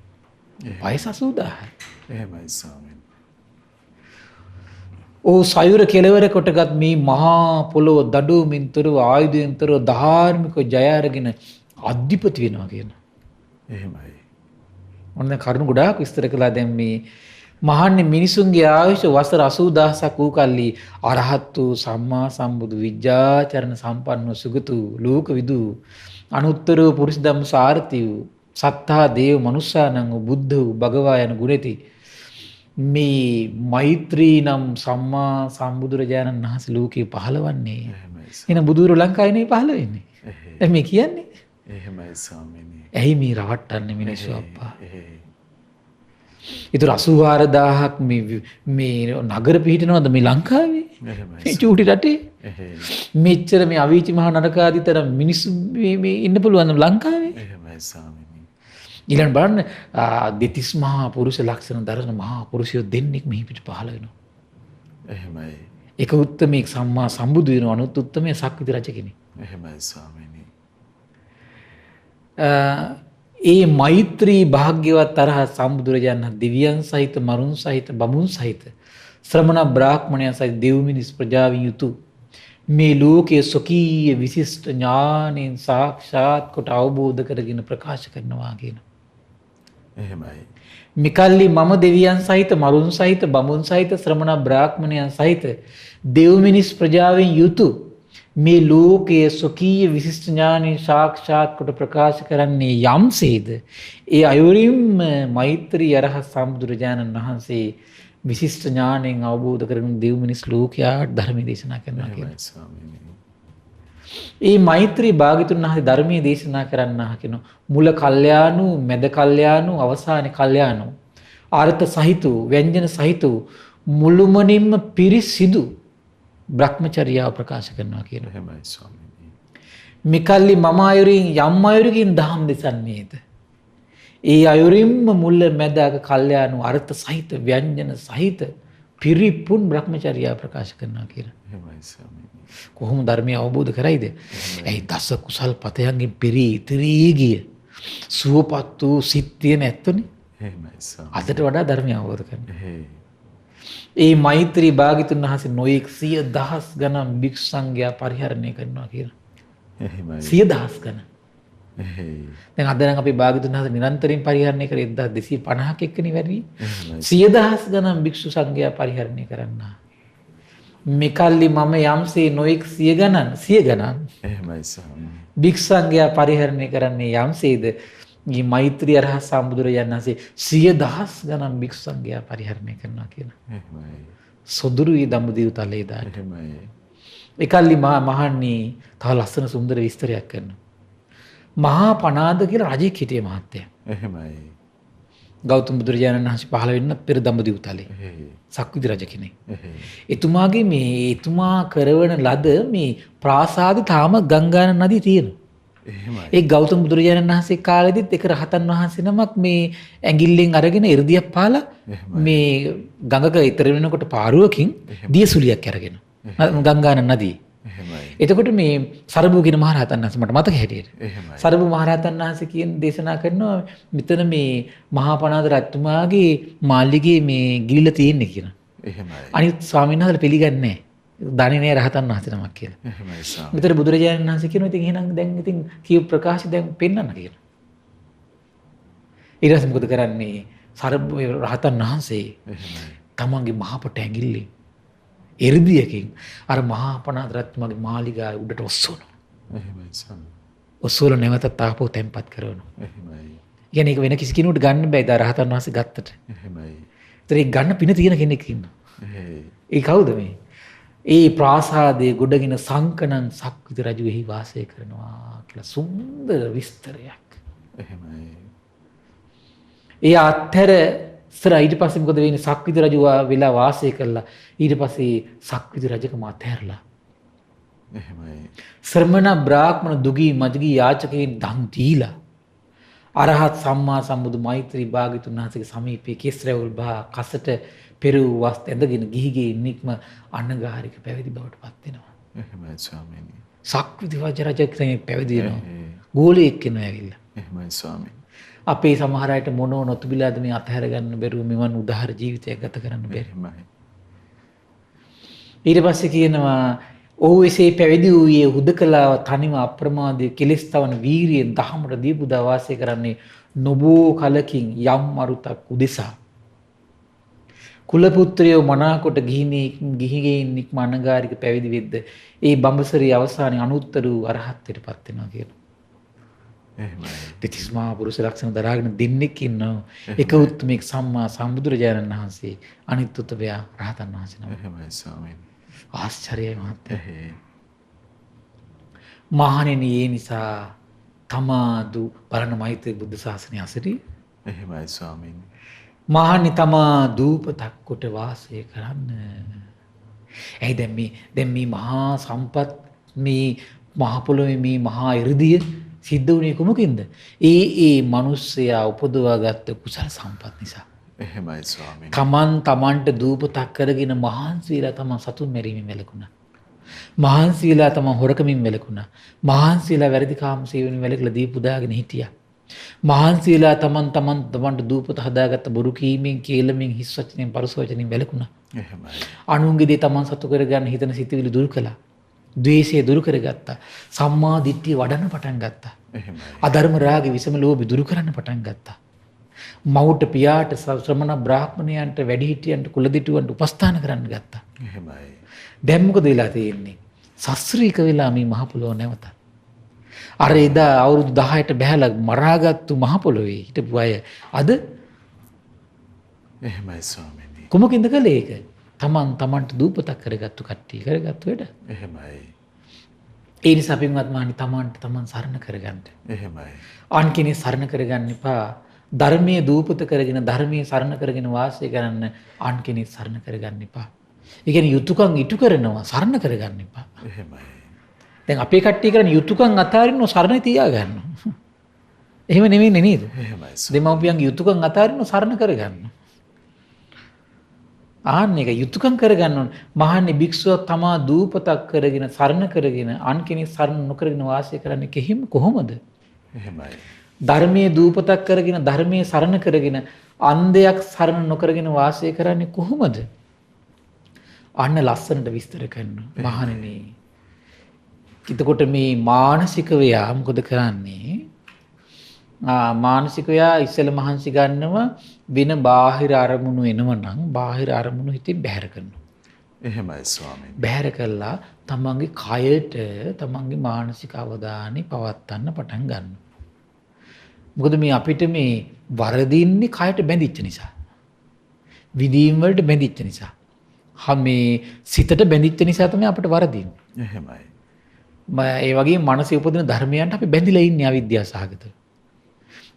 වයස 80000යි. එහෙමයි ස්වාමීනි. ඕ සයුර කෙලවර කොටගත් මේ මහා පොළොව දඩුවමින් තොරව ආයුධයෙන් තොරව ධාර්මික ජය අරගෙන අධිපති වෙනවා කියන. එහෙමයි. ඔන්න කරුණු ගොඩාක් විස්තර කළා. දැන් මේ මහන්නේ මිනිසුන්ගේ ආයුෂ වසර 80000ක් වූ කල්ලි අරහත් වූ සම්මා සම්බුදු විජ්ජාචරණ සම්පන්න සුගතු ලෝකවිදු අනුත්තර වූ පුරුෂ ධම්ම සාරති වූ සත්තා දේව මනුස්සානං වූ බුද්ධ වූ භගවා යන ගුණෙති මේ මෛත්‍රී නම් සම්මා සම්බුදුරජාණන් වහන්සේ ලෝකේ පහළවන්නේ. එහෙනම් බුදුරු ලංකාවේ නේ පහළ වෙන්නේ. දැන් මේ කියන්නේ. එහෙමයි ස්වාමීනි. ඇයි මේ රවට්ටන්නේ මිනිස්සු අප්පා? ඉතින් 84000ක් මේ නගර පිහිටනවද මේ ලංකාවේ? මේ චූටි රටේ. මෙච්චර මේ අවීචි මහා නරකාදීතර මිනිස්සු මේ ඉන්න පුළුවන් ලංකාවේ. එහෙමයි ස්වාමීනි. ඊළඟ බලන්න දෙතිස් මහා පුරුෂ ලක්ෂණ දරන මහා පුරුෂයෝ දෙන්නෙක් මෙහි පිට පහළ වෙනවා. එහෙමයි. එක උත්තමෙක් සම්මා සම්බුදු වෙනවා, අනුත් උත්තමයේ සක්විති රජ කෙනෙක්. එහෙමයි ස්වාමීනි. ඒ මෛත්‍රී භාග්‍යවත් තරහ සම්බුදුරජාණන් දිව්‍යයන් සහිත මරුන් සහිත බමුන් සහිත ශ්‍රමණ බ්‍රාහ්මණයන් සහිත දෙව් මිනිස් ප්‍රජාවින් යුතු මේ ලෝකයේ සොකීය විශිෂ්ට ඥානෙන් සාක්ෂාත් කොට අවබෝධ කරගෙන ප්‍රකාශ කරනවා කියන. එහෙමයි. මිකල්ලි මම දෙවියන් සහිත මරුන් සහිත බමුන් සහිත ශ්‍රමණ බ්‍රාහ්මණයන් සහිත දෙව් මිනිස් ප්‍රජාවෙන් යුතු මේ ලෝකයේ සොකීය විශිෂ්ට ඥානෙ සාක්ෂාත් කොට ප්‍රකාශ කරන්නේ යම්සේද ඒ අයුරින්ම මෛත්‍රී අරහත් සම්බුදුරජාණන් වහන්සේ විශිෂ්ට ඥාණයෙන් අවබෝධ කරගෙන දෙව් මිනිස් ලෝකයාට ධර්මයේ දේශනා කරනවා කියනවා. ඒ මෛත්‍රී භාග්‍යතුන් වහන්සේ ධර්මයේ දේශනා කරන්නා කියන මුල කල්යාණු, මැද කල්යාණු, අවසාන කල්යාණු අර්ථ සහිත ව්‍යංජන සහිත මුළුමනින්ම පිරිසිදු බ්‍රහ්මචර්යාව ප්‍රකාශ කරනවා කියනවා. එහෙමයි ස්වාමීනි. මිකල්ලි මම අයුරින් යම් අයුරකින් දහම් දෙසන්නේද. ඒ අයුරින්ම මුල්ල මැදක කල්යාණු අර්ථ සහිත ව්‍යංජන සහිත පිරිපුන් බ්‍රහ්මචර්යාව ප්‍රකාශ කරනවා කියලා. එහෙමයි ස්වාමීනි. කොහොම ධර්මය අවබෝධ කරයිද? ඇයි දස කුසල් පතයන්ගෙන් පිරී ඉතිරී ගිය සුවපත් වූ සිත් තියෙන ඇත්තනේ. එහෙමයි ස්වාමීනි. අදට වඩා ධර්මය අවබෝධ කරගන්න. එහෙයි. ඒ මෛත්‍රී භාග්‍යතුන් වහන්සේ නොඑක් 100,000 ගණන් භික්ෂු සංඝයා පරිහරණය කරනවා කියලා. එහෙමයි. 100,000 ගණන්. එහෙයි. දැන් අද නම් අපි භාග්‍යතුන් වහන්සේ නිරන්තරයෙන් පරිහරණය කරේ 1250ක් එක්කනේ වැඩි. එහෙමයි. 100,000 ගණන් භික්ෂු සංඝයා පරිහරණය කරන්නා. මෙකල්ලි මම යම්සේ නොඑක් 100 ගණන් එහෙමයි ස්වාමීනි. භික්ෂු සංඝයා පරිහරණය කරන්නේ යම්සේද මේ මෛත්‍රී අරහත් සම්බුදුරජාණන් වහන්සේ 100,000 ගණන් භික්ෂු සංඝයා පරිහරණය කරනවා කියලා. එහෙමයි. සොදුරුයි දඹදිව තලයේ දාට. එහෙමයි. එකල්ලි මහන්නේ තව ලස්සන සුන්දර විස්තරයක් කරනවා. මහා පනාද කියලා රජෙක් හිටියේ මහත්තයා. එහෙමයි. ගෞතම බුදුරජාණන් වහන්සේ පහළ වෙන්න පෙර දඹදිව තලයේ. එහෙයි. සක්විති රජ කෙනෙක්. එහෙයි. එතුමාගේ එතුමා කරවන ලද මේ ප්‍රාසාද තාම ගංගා නදී තියෙනවා. එහෙමයි. ඒ ගෞතම බුදුරජාණන් වහන්සේ කාලෙදිත් එක රහතන් වහන්සේ නමක් මේ ඇඟිල්ලෙන් අරගෙන 이르දියක් පාලා මේ ගඟක ඊතර වෙනකොට පාරුවකින් දියසුලියක් අරගෙන ගංගාන නදී. එහෙමයි. එතකොට මේ සරබු කියන මහරහතන් වහන්සේ මට මතක හැටියට එහෙමයි. සරබු මහරහතන් වහන්සේ කියන දේශනා කරනවා මෙතන මේ මහා පනාද රජතුමාගේ මාළිගයේ මේ ගිලිලා තියෙන්නේ කියන. එහෙමයි. අනිත් ස්වාමීන් වහන්සේලා පිළිගන්නේ නැහැ. දන්නේ නැහැ රහතන් වහන්සේ නමක් කියලා. එහෙමයි ස්වාමීනි. මෙතන බුදුරජාණන් වහන්සේ කියනවා ඉතින් එහෙනම් දැන් ඉතින් කියු ප්‍රකාශ දැන් පෙන්වන්න කියලා. ඊට පස්සේ මොකද කරන්නේ? සරබු රහතන් වහන්සේ එහෙමයි. තමන්ගේ මහපට ඇඟිල්ලේ එ르දියකින් අර මහා පනාද රජතුමාගේ මාලිගාවේ උඩට ඔස්සවනවා. එහෙමයි ස්වාමීනි. ඔස්සවල නැවතත් ආපහු තැම්පත් කරනවා. එහෙමයි. කියන්නේ ඒක වෙන කිසි කෙනෙකුට ගන්න බෑ. ඒ රහතන් වහන්සේ ගත්තට. එහෙමයි. ඒතර ඒක ගන්න පින තියෙන කෙනෙක් ඉන්නවා. එහෙයි. ඒ කවුද මේ? ඒ ප්‍රාසාදයේ ගොඩගෙන සංකනන් සක්විති රජු එහි වාසය කරනවා කියලා සුන්දර විස්තරයක්. එහෙමයි. ඒ අත්තර ඊට පස්සේ මොකද වෙන්නේ? සක්විති රජු වෙලා වාසය කළා. ඊට පස්සේ සක්විති රජකම අතහැරලා. එහෙමයි. ශ්‍රමණ බ්‍රාහ්මණ දුගී මජ්ගී යාචකයන් දන් දීලා අරහත් සම්මා සම්බුදු මෛත්‍රී භාග්‍යතුන් වහන්සේගේ සමීපයේ කෙස්රැවුල් බා කසට පෙරූ වස්ත ඇඳගෙන ගිහිගේ නික්ම අනගාരിക පැවිදි බවට පත් වෙනවා. එහෙමයි ස්වාමීනි. සක්විති රජ කෙනෙක් පැවිදි වෙනවා. ගෝලයෙක් කෙනෙක් ඇවිල්ලා. එහෙමයි ස්වාමීනි. අපේ සමහර අයට මොනෝ නොතිබිලාද මේ අතහැර ගන්න බැරුව මෙවන් උදාහර ජීවිතයක් ගත කරන්න බැරි. එහෙමයි. ඊට පස්සේ කියනවා ඔහු එසේ පැවිදි වූයේ හුදකලාව තනිව අප්‍රමාදයේ කෙලෙස් තවන වීරියෙන් දහමට දීපුදා වාසය කරන්නේ නොබෝ කලකින් යම් මරුතක් උදෙසා. කුල පුත්‍රයෝ මනාකොට ගිහිගෙන් නික්ම අනගාരിക පැවිදි වෙද්ද ඒ බඹසරේ අවසානයේ අනුත්තර වූ අරහත්ත්වයට පත් වෙනවා කියලා. එහෙමයි. දෙතිස්මා පුරුෂ ලක්ෂණ දරාගෙන දෙන්නෙක් ඉන්නවා. එක උත්මෙක් සම්මා සම්බුදුරජාණන් වහන්සේ අනිත් උත්මයා රහතන් වහන්සේ නම. එහෙමයි ස්වාමීනි. ආශ්චර්යයි මහත්තයා. එහෙයි. මහණෙනි ඒ නිසා තමාදු බලන මෛත්‍රී බුද්ධ ශාසනය අසරි එහෙමයි ස්වාමීනි. මහණනි තමා දූපතක් කොට වාසය කරන්න. ඇයි දැන් මේ මහා සම්පත් මේ මහ පොළොවේ මේ මහා 이르දිය සිද්ධ වුණේ කොමකින්ද? ඒ මිනිස්සයා උපදවාගත්ත කුසල සම්පත් නිසා. එහෙමයි ස්වාමීනි. තමන්ට දූපතක් කරගෙන මහන්සි වෙලා තමන් සතුන් මැරීමෙන් වැළකුණා. මහන්සි වෙලා තමන් හොරකමින් වැළකුණා. මහන්සි වෙලා වැරදි කාම සේවනයෙන් වැළකලා දීපු දාගෙන හිටියා. මහන්සි වෙලා තමන්ට දූපත හදාගත්ත බොරු කීමෙන්, කේලමෙන්, හිස් වචනෙන්, පරුස වචනෙන් වැළකුණා. එහෙමයි. අනුන්ගේ දේ තමන් සතු කරගන්න හිතන සිතුවිලි දුරු කළා. ද්වේෂය දුරු කරගත්තා. සම්මා දිට්ඨිය වඩන්න පටන් ගත්තා. එහෙමයි. අධර්ම රාගය, විසම ලෝභය දුරු කරන්න පටන් ගත්තා. මවුට පියාට ශ්‍රමණ බ්‍රාහ්මණයන්ට වැඩිහිටියන්ට කුලදිටුවන්ට උපස්ථාන කරන්න ගත්තා. එහෙමයි. දැන් මොකද වෙලා තියෙන්නේ? සස්ත්‍රීක වෙලා මේ මහ පොළොව නැවත. අර එදා අවුරුදු 10ට බහැලා මරාගත්තු මහ පොළොවේ හිටපු අය අද එහෙමයි ස්වාමීනි. කොමකින්ද කළේ ඒක? තමන්ට දූපතක් කරගත්තු කට්ටිය කරගත්තු වැඩ. එහෙමයි. ඒ නිසා පින්වත් මහණනි තමන් සරණ කරගන්න. එහෙමයි. අන් කෙනෙක් සරණ කරගන්න එපා. ධර්මයේ දූපත කරගෙන ධර්මයේ සරණ කරගෙන වාසය කරන්න අන් කෙනෙක් සරණ කරගන්න එපා. ඒ කියන්නේ යුතුයකම් ඉටු කරනවා සරණ කරගන්න එපා. එහෙමයි. දැන් අපේ කට්ටිය කරන්නේ යුතුයකම් අතාරින්න සරණ තියාගන්නවා. එහෙම නෙමෙයි නේද? එහෙමයි ස්වාමීනි. දෙමව්පියන්ගේ යුතුයකම් අතාරින්න සරණ කරගන්නවා. ආන්න එක යුතුයකම් කරගන්න ඕන. මහන්නේ භික්ෂුව තමා දූපතක් කරගෙන සරණ කරගෙන අන් කෙනෙක් සරණ නොකරගෙන වාසය කරන්නේ කෙහිම කොහොමද? එහෙමයි. ධර්මයේ දූපතක් කරගෙන ධර්මයේ සරණ කරගෙන අන්ධයක් සරණ නොකරගෙන වාසය කරන්නේ කොහොමද? අන්න ලස්සනට විස්තර කරනවා මහණෙනි. එතකොට මේ මානසිකවයා මොකද කරන්නේ? මානසිකවයා ඉස්සෙල්ලා මහන්සි ගන්නව වෙන බාහිර අරමුණු එනවනම් බාහිර අරමුණු හිතින් බැහැර කරනවා. එහෙමයි ස්වාමීනි. බැහැර කළා තමන්ගේ කයට තමන්ගේ මානසික අවධානය පවත්වන්න පටන් ගන්නවා. මොකද මේ අපිට මේ වරදින්නේ කයට බැඳිච්ච නිසා. විදීම් වලට බැඳිච්ච නිසා. මේ සිතට බැඳිච්ච නිසා තමයි අපිට වරදින්නේ. එහෙමයි. ඒ වගේ මනසේ උපදින ධර්මයන්ට අපි බැඳිලා ඉන්නේ අවිද්‍යාව සහගතව.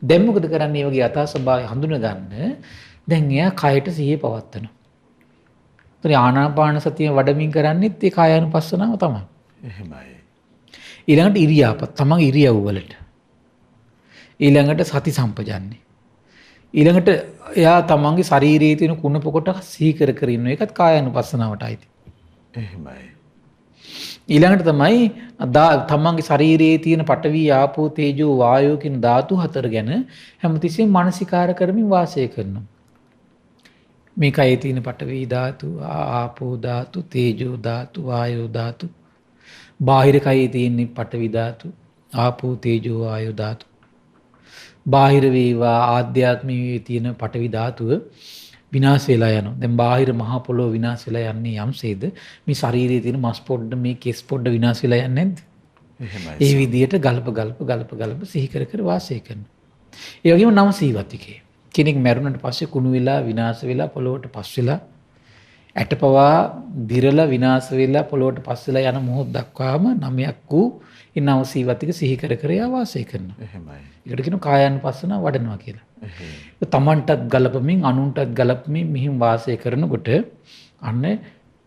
දැන් මොකද කරන්නේ? මේ වගේ යථා ස්වභාවය හඳුන ගන්න. දැන් එයා කයට සිහිය පවත්වනවා. ඒතර ආනාපාන සතිය වඩමින් කරන්නේත් ඒ කායानुපස්සනාව තමයි. එහෙමයි. ඊළඟට ඉරියාපත තමන් ඉරියව් වලට. ඊළඟට සති සම්පජන්නේ. ඊළඟට එයා තමන්ගේ ශරීරයේ තියෙන කුණප කොටස් සිහි කර කර ඉන්න එකත් කායानुපස්සනාවට අයිති. එහෙමයි. ඊළඟට තමයි තමන්ගේ ශරීරයේ තියෙන පඨවි ආපෝ තේජෝ වායෝ කියන ධාතු හතර ගැන හැමතිස්සෙම මානසිකාර කරමින් වාසය කරනවා. මේ කයේ තියෙන පඨවි ධාතු, ආපෝ ධාතු, තේජෝ ධාතු, වායෝ ධාතු. බාහිර කයේ තියෙන පඨවි ධාතු, ආපෝ තේජෝ වායෝ ධාතු. බාහිර වේවා ආධ්‍යාත්මයේ තියෙන පඨවි ධාතුව විනාශ වෙලා යනවා. දැන් බාහිර මහ පොළොව විනාශ වෙලා යන්නේ යම්සේද මේ ශරීරයේ තියෙන මස් පොඩ්ඩ මේ කෙස් පොඩ්ඩ විනාශ වෙලා යන්නේ නැද්ද? එහෙමයි. ඒ විදිහට ගල්ප සිහි කර කර වාසය කරනවා. ඒ වගේම නව සීවතිකේ. කෙනෙක් මැරුණට පස්සේ කුණු වෙලා විනාශ වෙලා පොළොවට පස් වෙලා ඇටපවා දිරලා විනාශ වෙලා පොළොවට පස් වෙලා යන මොහොත දක්වාම නමයක් වූ ඒ නව සීවතික සිහි කර කර වාසය කරනවා. එහෙමයි. ඒකට කියනවා කායानुපස්සනාව වඩනවා කියලා. තමන්ටත් ගලපමින් අනුන්ටත් ගලපමින් මෙහිම වාසය කරනකොට අන්න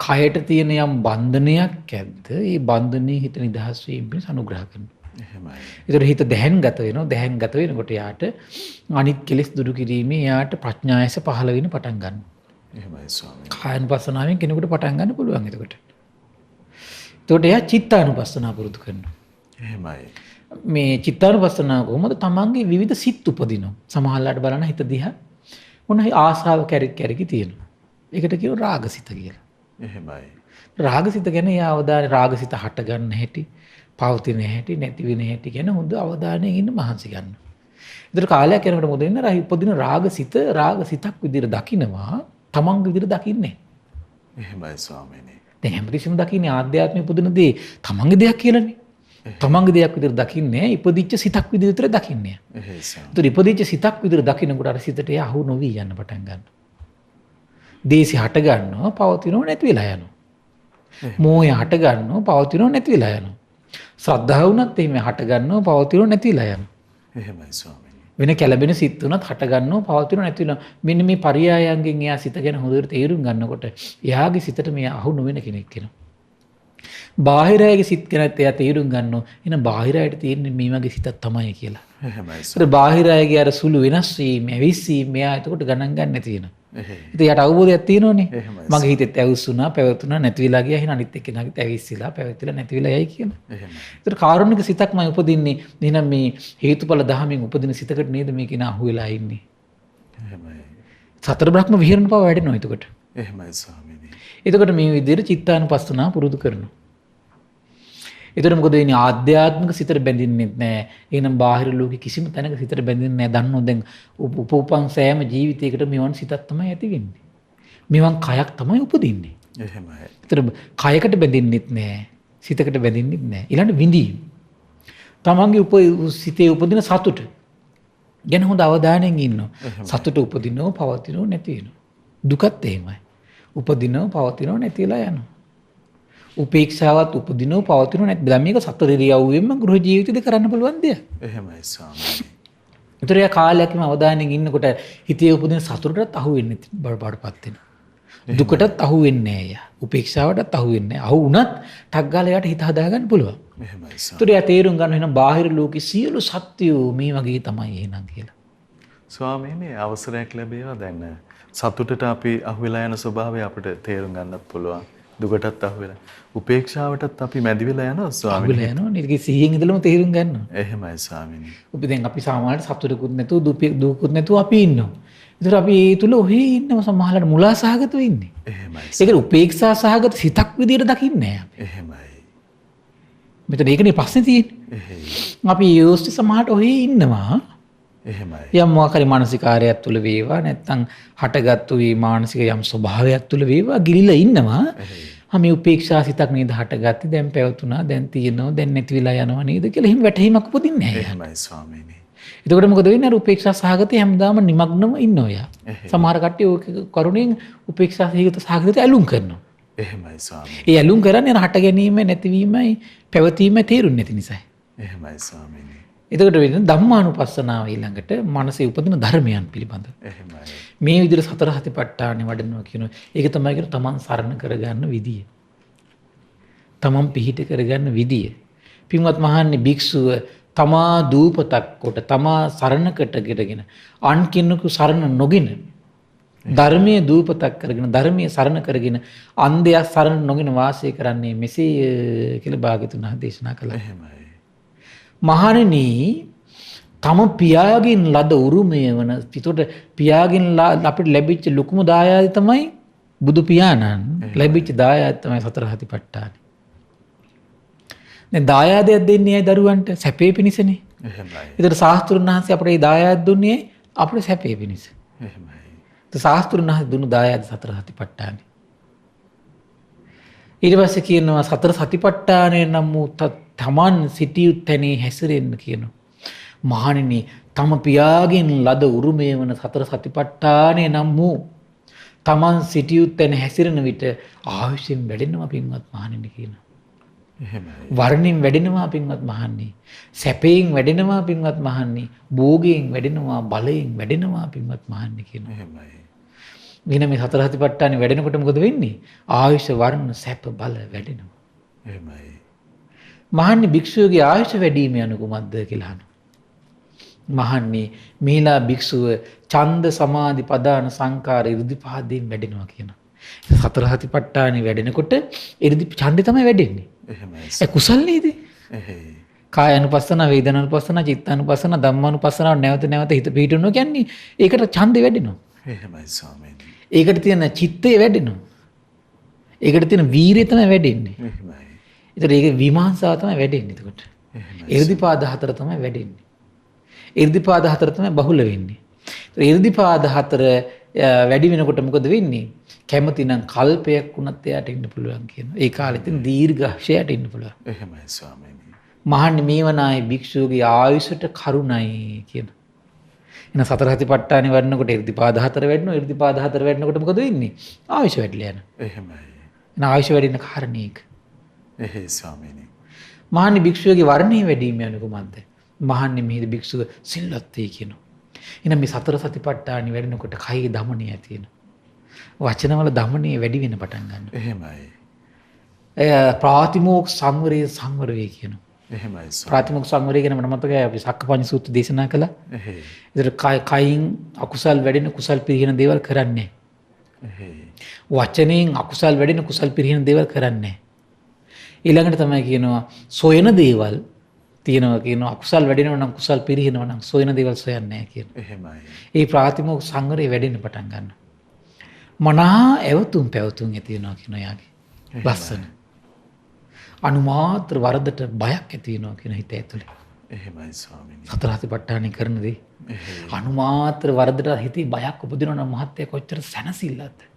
කයට තියෙන යම් බන්ධනයක් ඇද්ද ඒ බන්ධනේ හිත නිදහස් වීම පිණිස අනුග්‍රහ කරනවා. එහෙමයි. ඒතර හිත දැහැන්ගත වෙනවා. දැහැන්ගත වෙනකොට යාට අනිත් කෙලෙස් දුරු කිරීමේ යාට ප්‍රඥායස පහළ වෙන පටන් ගන්නවා. එහෙමයි ස්වාමීනි. කායानुපස්සනාවෙන් කෙනෙකුට පටන් ගන්න පුළුවන් එතකොට. එතකොට එයා චිත්තානුපස්සනාව පුරුදු කරනවා. එහෙමයි. මේ චිත්තානුපස්සනාව කොහොමද? තමන්ගේ විවිධ සිත් උපදිනවා. සමහරලාට බලන හිත දිහා මොන ආසාව කැරකි තියෙනවා. ඒකට කියනවා රාගසිත කියලා. එහෙමයි. රාගසිත ගැන ඒ අවධානය රාගසිත හට ගන්න හැටි, පවතින හැටි, නැති වෙන හැටි ගැන හොඳ අවධානයෙන් ඉන්න මහන්සි ගන්නවා. ඒතර කාලයක් යනකොට මොකද වෙන්නේ? උපදින රාගසිතක් විදිහට දකින්නවා. තමන්ගේ විදිහට දකින්නේ. එහෙමයි ස්වාමීනි. දැන් හැමතිස්සෙම දකින්නේ ආධ්‍යාත්මික උපදින දේ තමන්ගේ දෙයක් කියලානේ. තමන්ගේ දෙයක් විදිහට දකින්නේ ඉපදිච්ච සිතක් විදිහට දකින්නේ. එහෙයි ස්වාමීනි. ඒතර ඉපදිච්ච සිතක් විදිහට දකින්නකොට අර සිතට යහු නොවි යන්න පටන් ගන්නවා. දේශي හට ගන්නවා පවතිනව නැති වෙලා යනවා. මෝහය හට ගන්නවා පවතිනව නැති වෙලා යනවා. ශ්‍රද්ධාව උනත් එහෙම හට ගන්නවා පවතිනව නැති වෙලා යනවා. එහෙමයි ස්වාමීනි. වෙන කැළඹෙන සිත් උනත් හට ගන්නවා පවතිනව නැති වෙනවා. මෙන්න මේ පරියායන්ගෙන් එයා සිත ගැන හොඳට තේරුම් ගන්නකොට එයාගේ සිතට මේ අහු නොවන කෙනෙක් වෙනවා. බාහිර අයගේ සිත් ගැනත් එයා තේරුම් ගන්නවා. එහෙනම් බාහිර අයට තියෙන්නේ මේ වගේ සිතක් තමයි කියලා. එහෙමයි ඒත් ස්වාමීනි. බාහිර අයගේ අර සුළු වෙනස් වීම, ඇවිස්සීම මෙයා එතකොට ගණන් ගන්න නැති වෙනවා. එහෙයි. ඉතින් යට අවබෝධයක් තියෙනවනේ. එහෙමයි. මගේ හිතෙත් ඇවිස්සුනා, පැවතුනා, නැති වෙලා ගියා. එහෙනම් අනිත් එක්කෙනාගෙත් ඇවිස්සිලා, පැවතිලා නැති වෙලා යයි කියන. එහෙමයි. ඒතර කාරුණික සිතක්මයි උපදින්නේ. එහෙනම් මේ හේතුඵල දහමින් උපදින සිතකට නේද මේ කෙනා අහු වෙලා ඉන්නේ. එහෙමයි. සතර බ්‍රහ්ම විහරණ පව වැඩෙනවා එතකොට. එහෙමයි ස්වාමීනි. එතකොට මේ විදිහට චිත්තානුපස්සනාව පුරුදු කරනවා. එතකොට මොකද වෙන්නේ? ආධ්‍යාත්මික සිතට බැඳින්නෙත් නැහැ. එහෙනම් බාහිර ලෝකෙ කිසිම තැනක සිතට බැඳින්නේ නැහැ. දන්නෝ දැන් උපෝපන් සෑම ජීවිතයකට මෙවන් සිතක් තමයි ඇති වෙන්නේ. මෙවන් කයක් තමයි උපදින්නේ. එහෙමයි. ඒතර කයකට බැඳින්නෙත් නැහැ. සිතකට බැඳින්නෙත් නැහැ. ඊළඟ විඳීම. තමන්ගේ සිතේ උපදින සතුට ගැන හොඳ අවධානයෙන් ඉන්නවා. සතුට උපදිනව පවතිනව නැති වෙනවා. දුකත් එහෙමයි. උපදිනව පවතිනව නැතිලා යනවා. උපේක්ෂාවත් උපදිනව පවතිනව නැති. දැන් මේක සතර ඉරියව්වෙම ගෘහ ජීවිතේද කරන්න පුළුවන් දෙයක්. එහෙමයි ස්වාමීනි. ඒතර යා කාලයක්ම අවධානයෙන් ඉන්නකොට හිතේ උපදින සතුටට අහු වෙන්නේ බඩපත් වෙනවා. දුකටත් අහු වෙන්නේ නැහැ යා. උපේක්ෂාවටත් අහු වෙන්නේ නැහැ. අහු වුණත් ටක් ගාලා යාට හිත හදාගන්න පුළුවන්. එහෙමයි ස්වාමීනි. ඒතර යා තේරුම් ගන්න වෙන බාහිර ලෝකේ සියලු සත්‍යෝ මේ වගේ තමයි එහෙනම් කියලා. ස්වාමීනි අවසරයක් ලැබේවා දැන් සතුටට අපි අහු වෙලා යන ස්වභාවය අපිට තේරුම් ගන්නත් පුළුවන්. දුකටත් අහු වෙලා. උපේක්ෂාවටත් අපි මැදි වෙලා යනවා ස්වාමීනි. අහු වෙලා යනවා නේද? ඒක සිහියෙන් ඉඳලම තේරුම් ගන්නවා. එහෙමයි ස්වාමීනි. අපි දැන් අපි සාමාන්‍යයෙන් සතුටකුත් නැතුව දුකුත් නැතුව අපි ඉන්නවා. ඒතර අපි ඒ තුල ඔහේ ඉන්නව සමහරවල් මුලා සහගතව ඉන්නේ. එහෙමයි. ඒක උපේක්ෂා සහගත සිතක් විදියට දකින්නේ නැහැ අපි. එහෙමයි. මෙතන ඒකනේ ප්‍රශ්නේ තියෙන්නේ. එහෙයි. අපි යෝස්ටි සමහරට ඔහේ ඉන්නවා. එහෙමයි. යම් මොකක්hari මානසිකාරයක් තුල වේවා නැත්නම් හටගත්තු මේ මානසික යම් ස්වභාවයක් තුල වේවා ගිලිලා ඉන්නවා. මේ උපේක්ෂා සිතක් නේද හටගත්තේ දැන් පැවතුනා දැන් තියෙනවා දැන් නැති වෙලා යනවා නේද කියලා එහෙම වැටහීමක් උපදින්නේ නැහැ. එහෙමයි ස්වාමීනි. එතකොට මොකද වෙන්නේ? අර උපේක්ෂා සහගතේ හැමදාම නිමග්නම ඉන්නවා යා. සමහර කට්ටිය ඔය කරුණෙන් උපේක්ෂා සහගතට ඇලුම් කරනවා. එහෙමයි ස්වාමීනි. ඒ ඇලුම් කරන්නේ හට ගැනීම නැතිවීමයි පැවතීම තේරුන්නේ නැති නිසා. එහෙමයි ස්වාමීනි. එතකොට වෙන්නේ ධම්මානුපස්සනාව ඊළඟට මනසේ උපදින ධර්මයන් පිළිබඳ. එහෙමයි. මේ විදිහට සතර සතිපට්ඨානෙ වඩනවා කියනවා. ඒක තමයි කියන තමන් සරණ කරගන්න විදිය. තමන් පිහිට කරගන්න විදිය. පින්වත් මහන්නේ භික්ෂුව තමා දූපතක් කොට තමා සරණකට ගෙටගෙන අන් කෙනෙකු සරණ නොගෙන ධර්මයේ දූපතක් කරගෙන ධර්මයේ සරණ කරගෙන අන්ධයා සරණ නොගෙන වාසය කරන්නේ මෙසේ කියලා භාග්‍යතුන් වහන්සේ දේශනා කළා. එහෙමයි. මහණෙනි තම පියාගෙන් ලද උරුමය වන පිටුට පියාගෙන් අපිට ලැබිච්ච ලොකුම දායාදය තමයි බුදු පියාණන් ලැබිච්ච දායාදය තමයි සතර සතිපට්ඨානෙ. දැන් දායාදයක් දෙන්නේ අය දරුවන්ට සැපේ පිණිසනේ. එහෙමයි. ඒතර ශාස්ත්‍රුන් වහන්සේ අපිට මේ දායාද දුන්නේ අපිට සැපේ පිණිස. එහෙමයි. ඒතර ශාස්ත්‍රුන් වහන්සේ දුන්නු දායාද සතර සතිපට්ඨානෙ. ඊට පස්සේ කියනවා සතර සතිපට්ඨානය නම් වූ තමන් සිටියුත් තැනේ හැසිරෙන්න කියනවා. මහණෙනි තම පියාගෙන් ලද උරුමය වන සතර සතිපට්ඨානය නම් වූ තමන් සිටියුත් තැන හැසිරෙන විට ආයුෂෙන් වැඩෙනවා පින්වත් මහණෙනි කියනවා. එහෙමයි. වර්ණයෙන් වැඩෙනවා පින්වත් මහන්නේ. සැපයෙන් වැඩෙනවා පින්වත් මහන්නේ. භෝගයෙන් වැඩෙනවා බලයෙන් වැඩෙනවා පින්වත් මහන්නේ කියනවා. එහෙමයි. මෙන්න මේ සතර සතිපට්ඨානෙ වැඩෙනකොට මොකද වෙන්නේ? ආයුෂ වර්ණ සැප බල වැඩෙනවා. එහෙමයි. මහන්නේ භික්ෂුවගේ ආයුෂ වැඩිම යනු කුමක්ද කියලා අහනවා. මහන්නේ මේලා භික්ෂුව ඡන්ද සමාධි පදාන සංකාර ඉර්ධිපාදයෙන් වැඩෙනවා කියනවා. සතර සතිපට්ඨානෙ වැඩෙනකොට ඉර්ධි ඡන්දේ තමයි වැඩෙන්නේ. එහෙමයි. ඒ කුසල් නේද? එහෙයි. කායानुපස්සන, වේදනානුපස්සන, චිත්තානුපස්සන, ධම්මානුපස්සන නැවත නැවත හිත පිහිටුනවා කියන්නේ ඒකට ඡන්දේ වැඩෙනවා. එහෙමයි ස්වාමීනි. ඒකට තියෙන චිත්තය වැඩෙනවා. ඒකට තියෙන වීරිය තමයි වැඩෙන්නේ. එහෙමයි. ඒතර ඒක විමාංශාව තමයි වැඩෙන්නේ එතකොට. එහෙමයි. ඉර්ධිපාද හතර තමයි වැඩෙන්නේ. ඉර්ධිපාද හතර තමයි බහුල වෙන්නේ. ඒතර ඉර්ධිපාද හතර වැඩි වෙනකොට මොකද වෙන්නේ? කැමති නම් කල්පයක් වුණත් එයාට ඉන්න පුළුවන් කියනවා. ඒ කාලෙත් දීර්ඝාෂයට ඉන්න පුළුවන්. එහෙමයි ස්වාමීනි. මහන්නේ මේවනායි භික්ෂුවගේ ආයුෂට කරුණයි කියන. එන සතර සතිපට්ඨානෙ වඩනකොට ඉර්ධිපාද හතර වැඩෙනවා. ඉර්ධිපාද හතර වැඩනකොට මොකද වෙන්නේ? ආයුෂ වැඩිලා යනවා. එහෙමයි. එන ආයුෂ වැඩින කාරණේක. එහෙයි ස්වාමීනි. මහන්නේ භික්ෂුවගේ වර්ණයේ වැඩිම යන කුමක්ද? මහන්නේ මෙහි භික්ෂුව සිල්වත්යි කියනවා. එහෙනම් මේ සතර සතිපට්ඨානෙ වැඩෙනකොට කයේ දමණිය ඇති වෙනවා. වචනවල දමණිය වැඩි වෙන පටන් ගන්නවා. එහෙමයි. ප්‍රාතිමෝක්ෂ සංවරයේ සංවර වේ කියනවා. එහෙමයි ස්වාමීනි. ප්‍රාතිමෝක්ෂ සංවරය ගැන මට මතකයි අපි සක්කපඤ්ඤ සූත්‍ර දේශනා කළා. එහෙයි. ඒතර කයින් අකුසල් වැඩෙන කුසල් පිරිහින දේවල් කරන්නේ එහෙයි. වචනයෙන් අකුසල් වැඩෙන කුසල් පිරිහින දේවල් කරන්නේ ඊළඟට තමයි කියනවා සොයන දේවල් තියෙනවා කියනවා අකුසල් වැඩෙනවා නම් කුසල් පිරිහිනවා නම් සොයන දේවල් සොයන්නේ නැහැ කියනවා. එහෙමයි. ඒ ප්‍රාතිමෝක්ෂ සංවරය වැඩෙන්න පටන් ගන්නවා. මනා ඇවතුම් පැවතුම් ඇති වෙනවා කියනවා යාගේ. ලස්සන. අනුමාත්‍ර වරදට බයක් ඇති වෙනවා කියන හිත ඇතුලේ. එහෙමයි ස්වාමීනි. සතර සතිපට්ඨානෙ කරන දේ. එහෙයි. අනුමාත්‍ර වරදට හිතේ බයක් උපදිනවා නම් මහත්ය කොච්චර සැනසෙල්ලක්ද.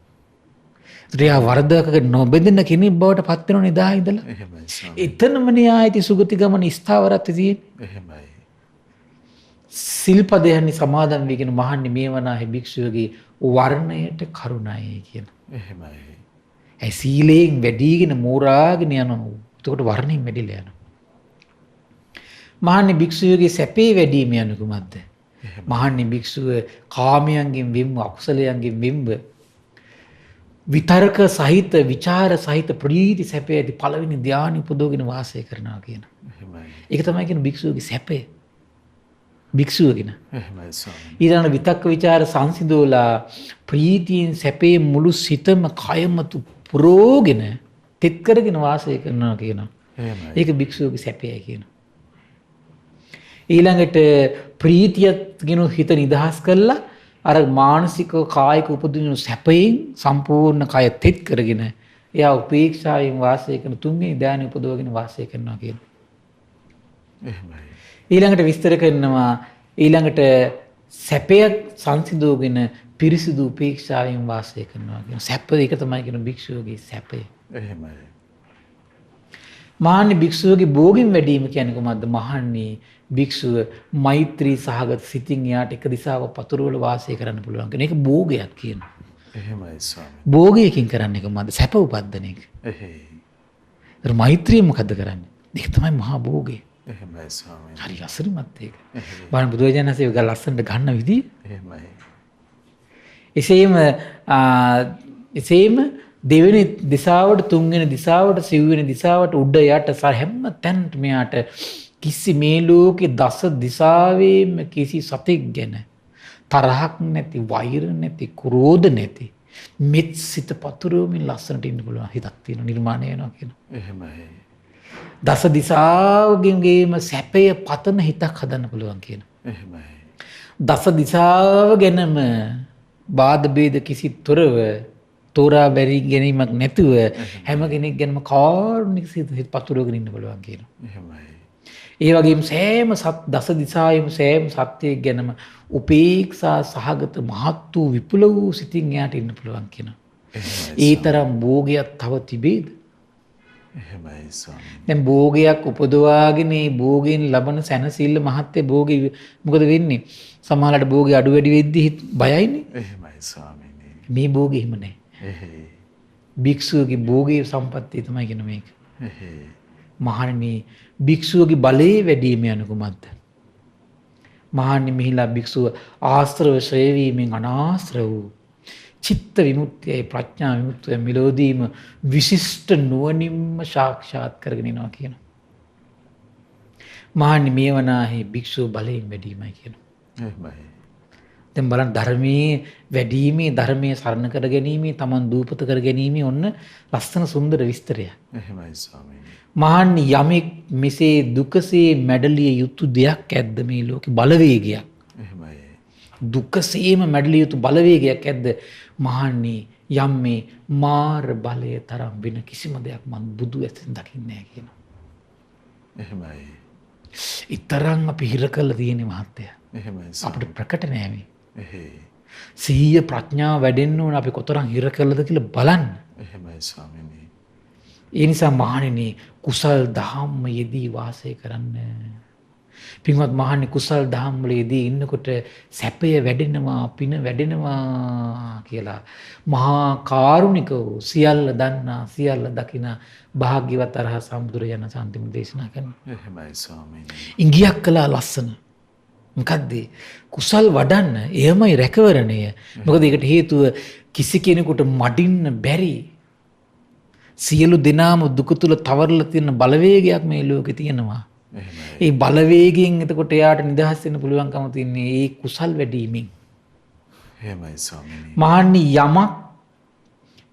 ත්‍රියා වරදක නොබෙදෙන කෙනෙක් බවට පත් වෙනව නේද ඉඳලා. එහෙමයි ස්වාමීනි. එතනමනේ ආයිති සුගති ගමන ස්ථාවරත්වය තියෙන්නේ. එහෙමයි. සිල්පදයන්හි සමාදන් වීගෙන මහන්නේ මේවනා භික්ෂුවගේ වර්ණයට කරුණයි කියන. එහෙමයි. ඒ සීලයෙන් වැඩිගෙන මෝරාගෙන යනවා. එතකොට වර්ණයෙන් වැඩිලා යනවා. මහන්නේ භික්ෂුවගේ සැපේ වැඩිම යන කුමක්ද? මහන්නේ භික්ෂුව කාමයන්ගෙන් වෙම්ව අකුසලයන්ගෙන් වෙම්ව විතර්ක සහිත විචාර සහිත ප්‍රීති සැපේ ඇති පළවෙනි ධානය උපදවගෙන වාසය කරනවා කියන. එහෙමයි. ඒක තමයි කියන භික්ෂුවගේ සැපය. භික්ෂුවගෙන. එහෙමයි ස්වාමීනි. ඊළඟ විතක්ක ਵਿਚාර සංසිඳෝලා ප්‍රීතියෙන් සැපේ මුළු සිතම කයම පුරෝගෙන තෙත් කරගෙන වාසය කරනවා කියනවා. එහෙමයි. ඒක භික්ෂුවගේ සැපයයි කියනවා. ඊළඟට ප්‍රීතියත් ගෙන හිත නිදහස් කළා අර මානසික කායික උපදින සැපයෙන් සම්පූර්ණ කය තෙත් කරගෙන එයා උපේක්ෂාවෙන් වාසය කරන තුන්වෙනි ධානය උපදවගෙන වාසය කරනවා කියනවා. එහෙමයි. ඊළඟට විස්තර කරනවා ඊළඟට සැපයක් සංසිඳෝගෙන පිරිසිදු උපේක්ෂාවෙන් වාසය කරනවා කියන සැප ඒක තමයි කියන භික්ෂුවගේ සැපය. එහෙමයි. මහන්නේ භික්ෂුවගේ භෝගින් වැඩිම කියන්නේ කොහොමද? මහන්නේ භික්ෂුව මෛත්‍රී සහගත සිතින් යාට එක දිශාවක් පතුරවල වාසය කරන්න පුළුවන් කියන එක භෝගයක් කියනවා. එහෙමයි ස්වාමීනි. භෝගයකින් කරන්නේ කොහොමද? සැප උපද්දන එක. එහෙයි. ඒතර මෛත්‍රිය මොකද්ද කරන්නේ? ඒක තමයි මහා භෝගය. එහෙමයි ස්වාමීනි. හරි අසරිමත් ඒක. බලන්න බුදුරජාණන් වහන්සේ ඒක ලස්සනට ගන්න විදිය. එහෙමයි. එසේම දෙවෙනි දිසාවට තුන්වෙනි දිසාවට සිව්වෙනි දිසාවට උඩ යට හැම තැනට මෙයාට කිසි මේ ලෝකේ දස දිසාවේම කිසි සතෙක් ගැන තරහක් නැති වෛර නැති ක්‍රෝධ නැති මෙත් සිත පතුරවමින් ලස්සනට ඉන්න පුළුවන් හිතක් තියෙන නිර්මාණය වෙනවා කියන. එහෙමයි. දස දිසාවගෙන්ගේම සැපය පතන හිතක් හදන්න පුළුවන් කියන. එහෙමයි. දස දිසාව ගැනම බාධ බේද කිසි තොරව තෝරා බැරි ගැනීමක් නැතුව හැම කෙනෙක් ගැනම කාරුණික සිත පතුරවගෙන ඉන්න පුළුවන් කියනවා. එහෙමයි. ඒ වගේම සෑම දස දිසාවෙම සෑම සත්‍යයක් ගැනම උපේක්ෂා සහගත මහත් වූ විපුල වූ සිතින් එයාට ඉන්න පුළුවන් කියනවා. ඒ තරම් භෝගයක් තව තිබේද? එහෙමයි ස්වාමීනි. දැන් භෝගයක් උපදවාගෙන ඒ භෝගයෙන් ලබන සැනසෙල්ල මහත්ය භෝගේ මොකද වෙන්නේ? සමහරවිට භෝගේ අඩු වැඩි වෙද්දි බයයිනේ. එහෙමයි ස්වාමීනි. මේ භෝගේ එහෙම නැහැ. එහෙයි. භික්ෂුවගේ භෝගේ සම්පත්තිය තමයි කියන මේක. එහෙයි. මහණෙනි භික්ෂුවගේ බලයේ වැඩිම යන කුමක්ද? මහණෙනි මෙහිලා භික්ෂුව ආශ්‍රව ශ්‍රේ වීමෙන් අනාශ්‍රව වූ චිත්ත විමුක්තියයි ප්‍රඥා විමුක්තිය මිලෝදීම විශිෂ්ට නුවණින්ම සාක්ෂාත් කරගෙන යනවා කියනවා. මහණෙනි මේ වනාහි භික්ෂුව බලයෙන් වැඩිමයි කියනවා. එහෙමයි. දැන් බලන්න ධර්මයේ වැඩිීමේ ධර්මයේ සරණ කර ගැනීමේ තමන් දූපත කර ගැනීමේ ඔන්න ලස්සන සුන්දර විස්තරයක්. එහෙමයි ස්වාමීනි. මහන්නි යමෙක් මෙසේ දුකසේ මැඩලිය යුතු දෙයක් ඇද්ද මේ ලෝකේ බලවේගයක්. එහෙමයි. දුකසේම මැඩලිය යුතු බලවේගයක් ඇද්ද? මහන්නි යම් මේ මාර බලය තරම් වෙන කිසිම දෙයක් මම බුදු ඇසින් දකින්නේ නැහැ කියනවා. එහෙමයි. ඊතරම් අපි හිර කළා තියෙන මහත්තයා. එහෙමයි. අපිට ප්‍රකට නෑ මේ. එහෙයි. සිහිය ප්‍රඥාව වැඩෙන්න ඕන අපි කොතරම් හිර කළාද කියලා බලන්න. එහෙමයි ස්වාමීනි. ඒ නිසා මහණෙනි කුසල් දහම්ම යෙදී වාසය කරන්න. පින්වත් මහණෙනි කුසල් දහම් වල යෙදී ඉන්නකොට සැපය වැඩෙනවා පින වැඩෙනවා කියලා මහා කාරුණික වූ සියල්ල දන්නා සියල්ල දකිනා භාග්‍යවත් අරහත් සම්බුදුරජාණන් සාන්තිම දේශනා කරනවා. එහෙමයි ස්වාමීනි. ඉංගියක් කළා ලස්සන. මොකද්ද? කුසල් වඩන්න එයමයි රැකවරණය. මොකද ඒකට හේතුව කිසි කෙනෙකුට මඩින්න බැරි සියලු දෙනාම දුක තුල තවරලා තියෙන බලවේගයක් මේ ලෝකේ තියෙනවා. ඒ බලවේගයෙන් එතකොට එයාට නිදහස් වෙන්න පුළුවන්කම තියෙන්නේ ඒ කුසල් වැඩිමින්. එහෙමයි ස්වාමීනි. මහන්නි යමක්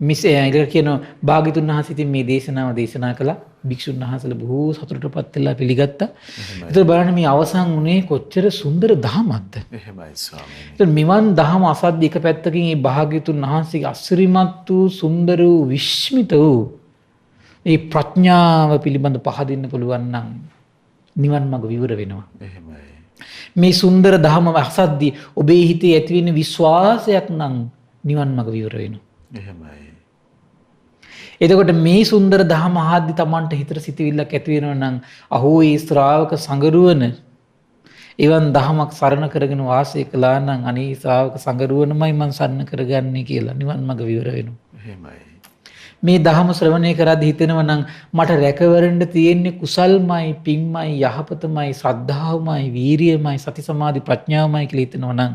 ඒක කියන භාග්‍යතුන් වහන්සේ ඉතින් මේ දේශනාව දේශනා කළා. භික්ෂුන් වහන්සේලා බොහෝ සතුටටපත් වෙලා පිළිගත්තා. ඒතර බලන්න මේ අවසන් උනේ කොච්චර සුන්දර දහමක්ද? එහෙමයි ස්වාමීනි. ඒතර මෙවන් දහම අසද්ද එක පැත්තකින් මේ භාග්‍යතුන් වහන්සේගේ අසිරිමත් වූ සුන්දර වූ විශ්මිත වූ ඒ ප්‍රඥාව පිළිබඳ පහදින්න පුළුවන් නම් නිවන් මඟ විවර වෙනවා. එහෙමයි. මේ සුන්දර දහම අසද්දී ඔබේ හිතේ ඇතිවෙන විශ්වාසයක් නම් නිවන් මඟ විවර වෙනවා. එහෙමයි. එතකොට මේ සුන්දර දහම අහද්දි Tamanට හිතට සිතවිල්ලක් ඇති වෙනවා නම් අහෝ ඒ ශ්‍රාවක සංගරුවන එවන් දහමක් සරණ කරගෙන වාසය කළා නම් අනේ ශ්‍රාවක සංගරුවනමයි මං සරණ කරගන්නේ කියලා නිවන් මඟ විවර වෙනවා. එහෙමයි. මේ දහම ශ්‍රවණය කරද්දී හිතෙනවා නම් මට රැකවරන්න තියෙන්නේ කුසල්මයි පින්මයි යහපතමයි ශ්‍රද්ධාවමයි වීරියමයි සති සමාධි ප්‍රඥාවමයි කියලා හිතෙනවා නම්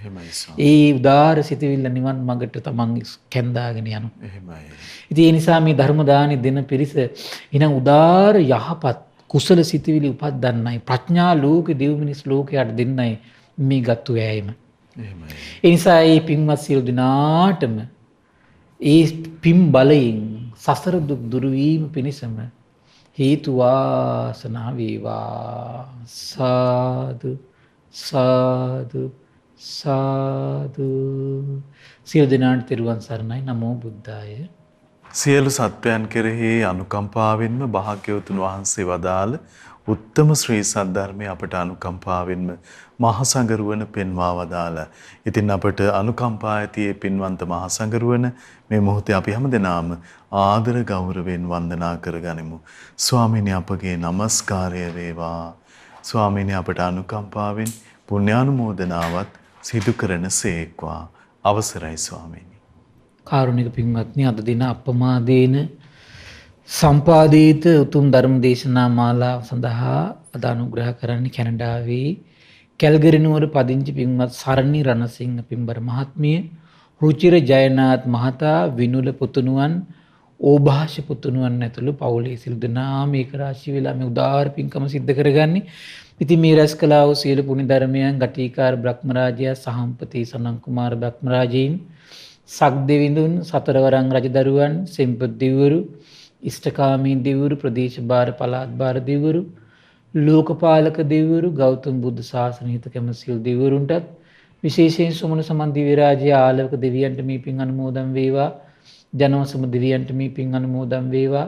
එහෙමයි ස්වාමී. ඒ උදාර සිතවිල්ල නිවන් මඟට තමන් කැඳාගෙන යනවා. එහෙමයි. ඉතින් ඒ නිසා මේ ධර්ම දානි දෙන පිරිස එහෙනම් උදාර යහපත් කුසල සිතවිලි උපද්දන්නයි ප්‍රඥා ලෝකේ දෙව් මිනිස් ලෝකයට දෙන්නයි මේ ගත්තු වෑයම. එහෙමයි. ඒ නිසා මේ පින්වත් සියලු දෙනාටම ඒ පින් බලයෙන් සසර දුක් දුරු වීම පිණිසම හේතු වාසනා වේවා. සාදු සාදු සාදු. සියලු දෙනාට තෙරුවන් සරණයි. නමෝ බුද්ධාය. සියලු සත්වයන් කෙරෙහි අනුකම්පාවෙන්ම භාග්‍යවතුන් වහන්සේ වදාළ උත්තම ශ්‍රී සද්ධර්මය අපට අනුකම්පාවෙන්ම මහ සංඝරුවන පෙන්වා වදාලා. ඉතින් අපට අනුකම්පා ඇති මේ පින්වන්ත මහ සංඝරුවන මේ මොහොතේ අපි හැමදෙනාම ආදර ගෞරවයෙන් වන්දනා කරගනිමු. ස්වාමීනි අපගේ নমස්කාරය වේවා. ස්වාමීනි අපට අනුකම්පාවෙන් පුණ්‍යානුමෝදනාවත් සිදු කරන සේක්වා. අවසරයි ස්වාමීනි. කාරුණික පින්වත්නි, අද දින අප්‍රමාදේන සම්පාදිත උතුම් ධර්ම දේශනා මාලාව සඳහා අද අනුග්‍රහ කරන්නේ කැනඩාවේ කැල්ගරි නුවර පදිංචි පින්වත් සරණි රණසිංහ පින්බර මහත්මිය, රුචිර ජයනාත් මහතා, විනුල පුතුණුවන්, ඕභාෂ පුතුණුවන් ඇතුළු පවුලේ සියලු දෙනාම ඒක රාශී වෙලා මේ උදාාර පින්කම සිද්ධ කරගන්නේ. ඉතින් මේ රැස් කළා වූ සියලු පුණ්‍ය ධර්මයන් ගටිකාර බ්‍රහ්මරාජයා, සහම්පති සනන් කුමාර බ්‍රහ්මරාජීන්, සක්දෙවිඳුන්, සතරවරන් රජදරුවන්, සෙම්පත් දිව්වරු, ඉෂ්ඨකාමී දිව්වරු, ප්‍රදේශ භාර පළාත් භාර දිව්වරු, ලෝකපාලක දිව්වරු, ගෞතම බුදු සාසන හිත කැමති සියලු දිව්වරුන්ටත් විශේෂයෙන් සුමන සමන් දිව්‍ය රාජ්‍ය ආලවක දෙවියන්ට මේ පින් අනුමෝදන් වේවා. ජනවසම දෙවියන්ට මේ පින් අනුමෝදන් වේවා.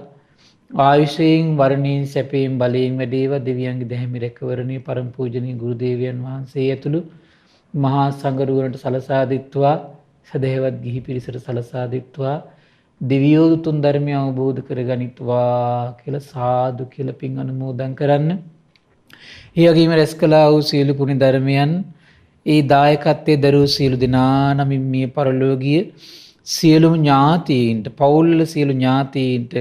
ආයුෂයෙන් වර්ණයෙන් සැපයෙන් බලයෙන් වැඩේවා. දෙවියන්ගේ දැහැමි රැකවරණේ පරම පූජනීය ගුරු දේවයන් වහන්සේ ඇතුළු මහා සංඝරුවනට සලසා දිත්වා, සදහැවත් ගිහි පිරිසට සලසා දිත්වා, දෙවියෝ තුන් ධර්මය අවබෝධ කරගනිත්වා කියලා සාදු කියලා පින් අනුමෝදන් කරන්න. ඒ වගේම රැස් කළා වූ සියලු පුණ්‍ය ධර්මයන් ඒ දායකත්වයේ දරූ සියලු දෙනා නමින් මිය පරලෝකීය සියලුම ඥාතීන්ට, පවුල්වල සියලු ඥාතීන්ට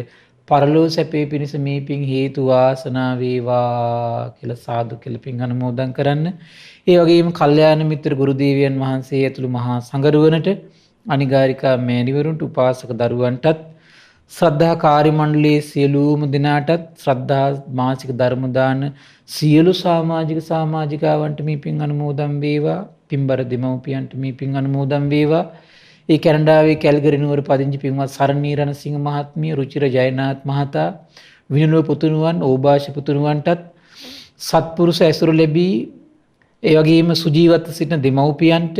පරලෝ සැපේ පිණිස මේ පින් හේතු වාසනා වේවා කියලා සාදු කියලා පින් අනුමෝදන් කරන්න. ඒ වගේම කල්යාණ මිත්‍ර ගුරු දේවයන් වහන්සේ ඇතුළු මහා සංඝරුවනට, අනිගාരികා මෑණිවරුන්ට, උපාසක දරුවන්ටත්, ශ්‍රද්ධා කාර්ය මණ්ඩලයේ සියලුම දෙනාටත්, ශ්‍රද්ධා මාසික ධර්ම දාන සියලු සමාජිකාවන්ට මේ පින් අනුමෝදන් වේවා. පින්බර දෙමව්පියන්ට මේ පින් අනුමෝදන් වේවා. ඒ කැනඩාවේ කැල්ගරි නුවර පදිංචි පින්වත් සරණී රණසිංහ මහත්මිය, රුචිර ජයනාත් මහතා, විනුල පුතුණුවන්, ඕභාෂ පුතුණුවන්ටත් සත්පුරුෂ ඇසුර ලැබී ඒ වගේම සුජීවත්ව සිටින දෙමව්පියන්ට,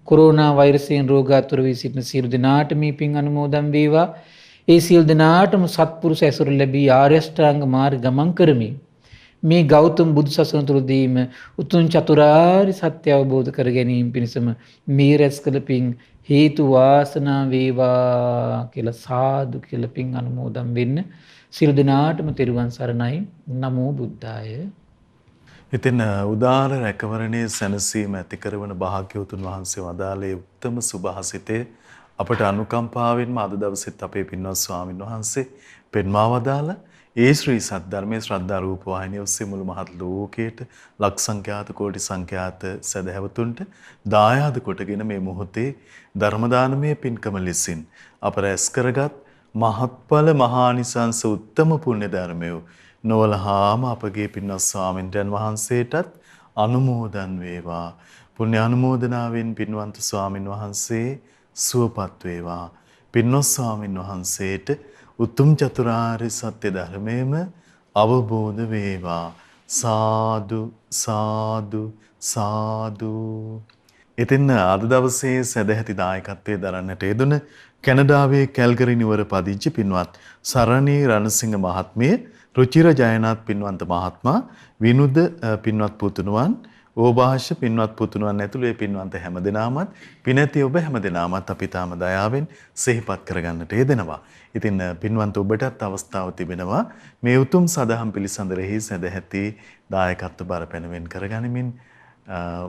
කොරෝනා වෛරසයෙන් රෝගාතුර වී සිටින සියලු දෙනාට මේ පින් අනුමෝදන් වේවා. ඒ සියලු දෙනාටම සත්පුරුෂ ඇසුර ලැබී ආර්ය අෂ්ටාංග මාර්ග ගමන් කරමින් මේ ගෞතම බුදු සසුන තුළදීම උතුම් චතුරාර්ය සත්‍ය අවබෝධ කර ගැනීම පිණිසම මේ රැස් කළ පින් හේතු වාසනා වේවා කියලා සාදු කියලා පින් අනුමෝදන් වෙන්න. සියලු දෙනාටම තෙරුවන් සරණයි. නමෝ බුද්ධාය. ඉතින් උදාර රැකවරණයේ සැනසීම ඇති කරවන භාග්‍යවතුන් වහන්සේ වදාළේ උත්තම සුභාසිතේ අපට අනුකම්පාවෙන්ම අද දවසෙත් අපේ පින්වත් ස්වාමින් වහන්සේ පෙන්වා වදාළ ඒ ශ්‍රී සද්ධර්මයේ ශ්‍රද්ධා රූප වාහිනිය ඔස්සේ මුළු මහත් ලෝකයට ලක්ෂ සංඛ්‍යාත කෝටි සංඛ්‍යාත සදහැවතුන්ට දායාද කොටගෙන මේ මොහොතේ ධර්ම දානමය පින්කම ලෙසින් අප රැස් කරගත් මහත්ඵල මහානිසංස උත්තම පුණ්‍ය ධර්මය නොවලහාම අපගේ පින්වත් ස්වාමින්වයන් වහන්සේටත් අනුමෝදන් වේවා. පුණ්‍ය අනුමෝදනාවෙන් පින්වන්ත ස්වාමින් වහන්සේ සුවපත් වේවා. පින්වත් ස්වාමින් වහන්සේට උතුම් චතුරාර්ය සත්‍ය ධර්මයේම අවබෝධ වේවා. සාදු සාදු සාදු. ඉතින් අද දවසේ සදැහැති දායකත්වයේ දරන්නට යෙදුන කැනඩාවේ කැල්ගරි නුවර පදිංචි පින්වත් සරණී රණසිංහ මහත්මිය, රුචිර ජයනාත් පින්වන්ත මහත්මයා, විනුද පින්වත් පුතුණුවන්, ඕභාෂ පින්වත් පුතුණුවන් ඇතුළු ඒ පින්වන්ත හැමදෙනාමත් පිනැති ඔබ හැමදෙනාමත් අපි තාම දයාවෙන් සිහිපත් කරගන්නට යෙදෙනවා. ඉතින් පින්වන්ත ඔබටත් අවස්ථාව තිබෙනවා මේ උතුම් සදහම් පිළිසඳරෙහි සදැහැති දායකත්ව බර පැනවෙන් කරගනිමින්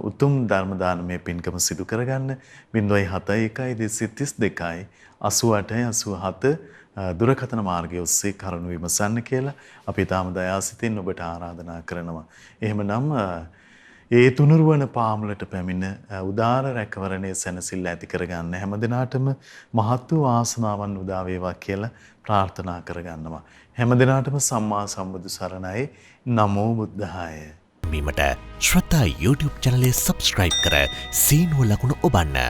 උතුම් ධර්ම දානමය පින්කම සිදු කරගන්න. 071 232 88 87 දුරකථන මාර්ගය ඔස්සේ කරුණු විමසන්න කියලා අපි තාම දයාසිතින් ඔබට ආරාධනා කරනවා. එහෙමනම් ඒ තුනුරුවන පාමුලට පැමිණ උදාර රැකවරණය සැනසෙල්ල ඇති කරගන්න හැම දිනාටම මහත් වූ වාසනාවන් උදා වේවා කියලා ප්‍රාර්ථනා කරගන්නවා. හැම දිනාටම සම්මා සම්බුදු සරණයි. නමෝ බුද්ධාය. මීමට ශ්‍රද්ධා YouTube චැනලය සබස්ක්‍රයිබ් කර සීනුව ලකුණ ඔබන්න.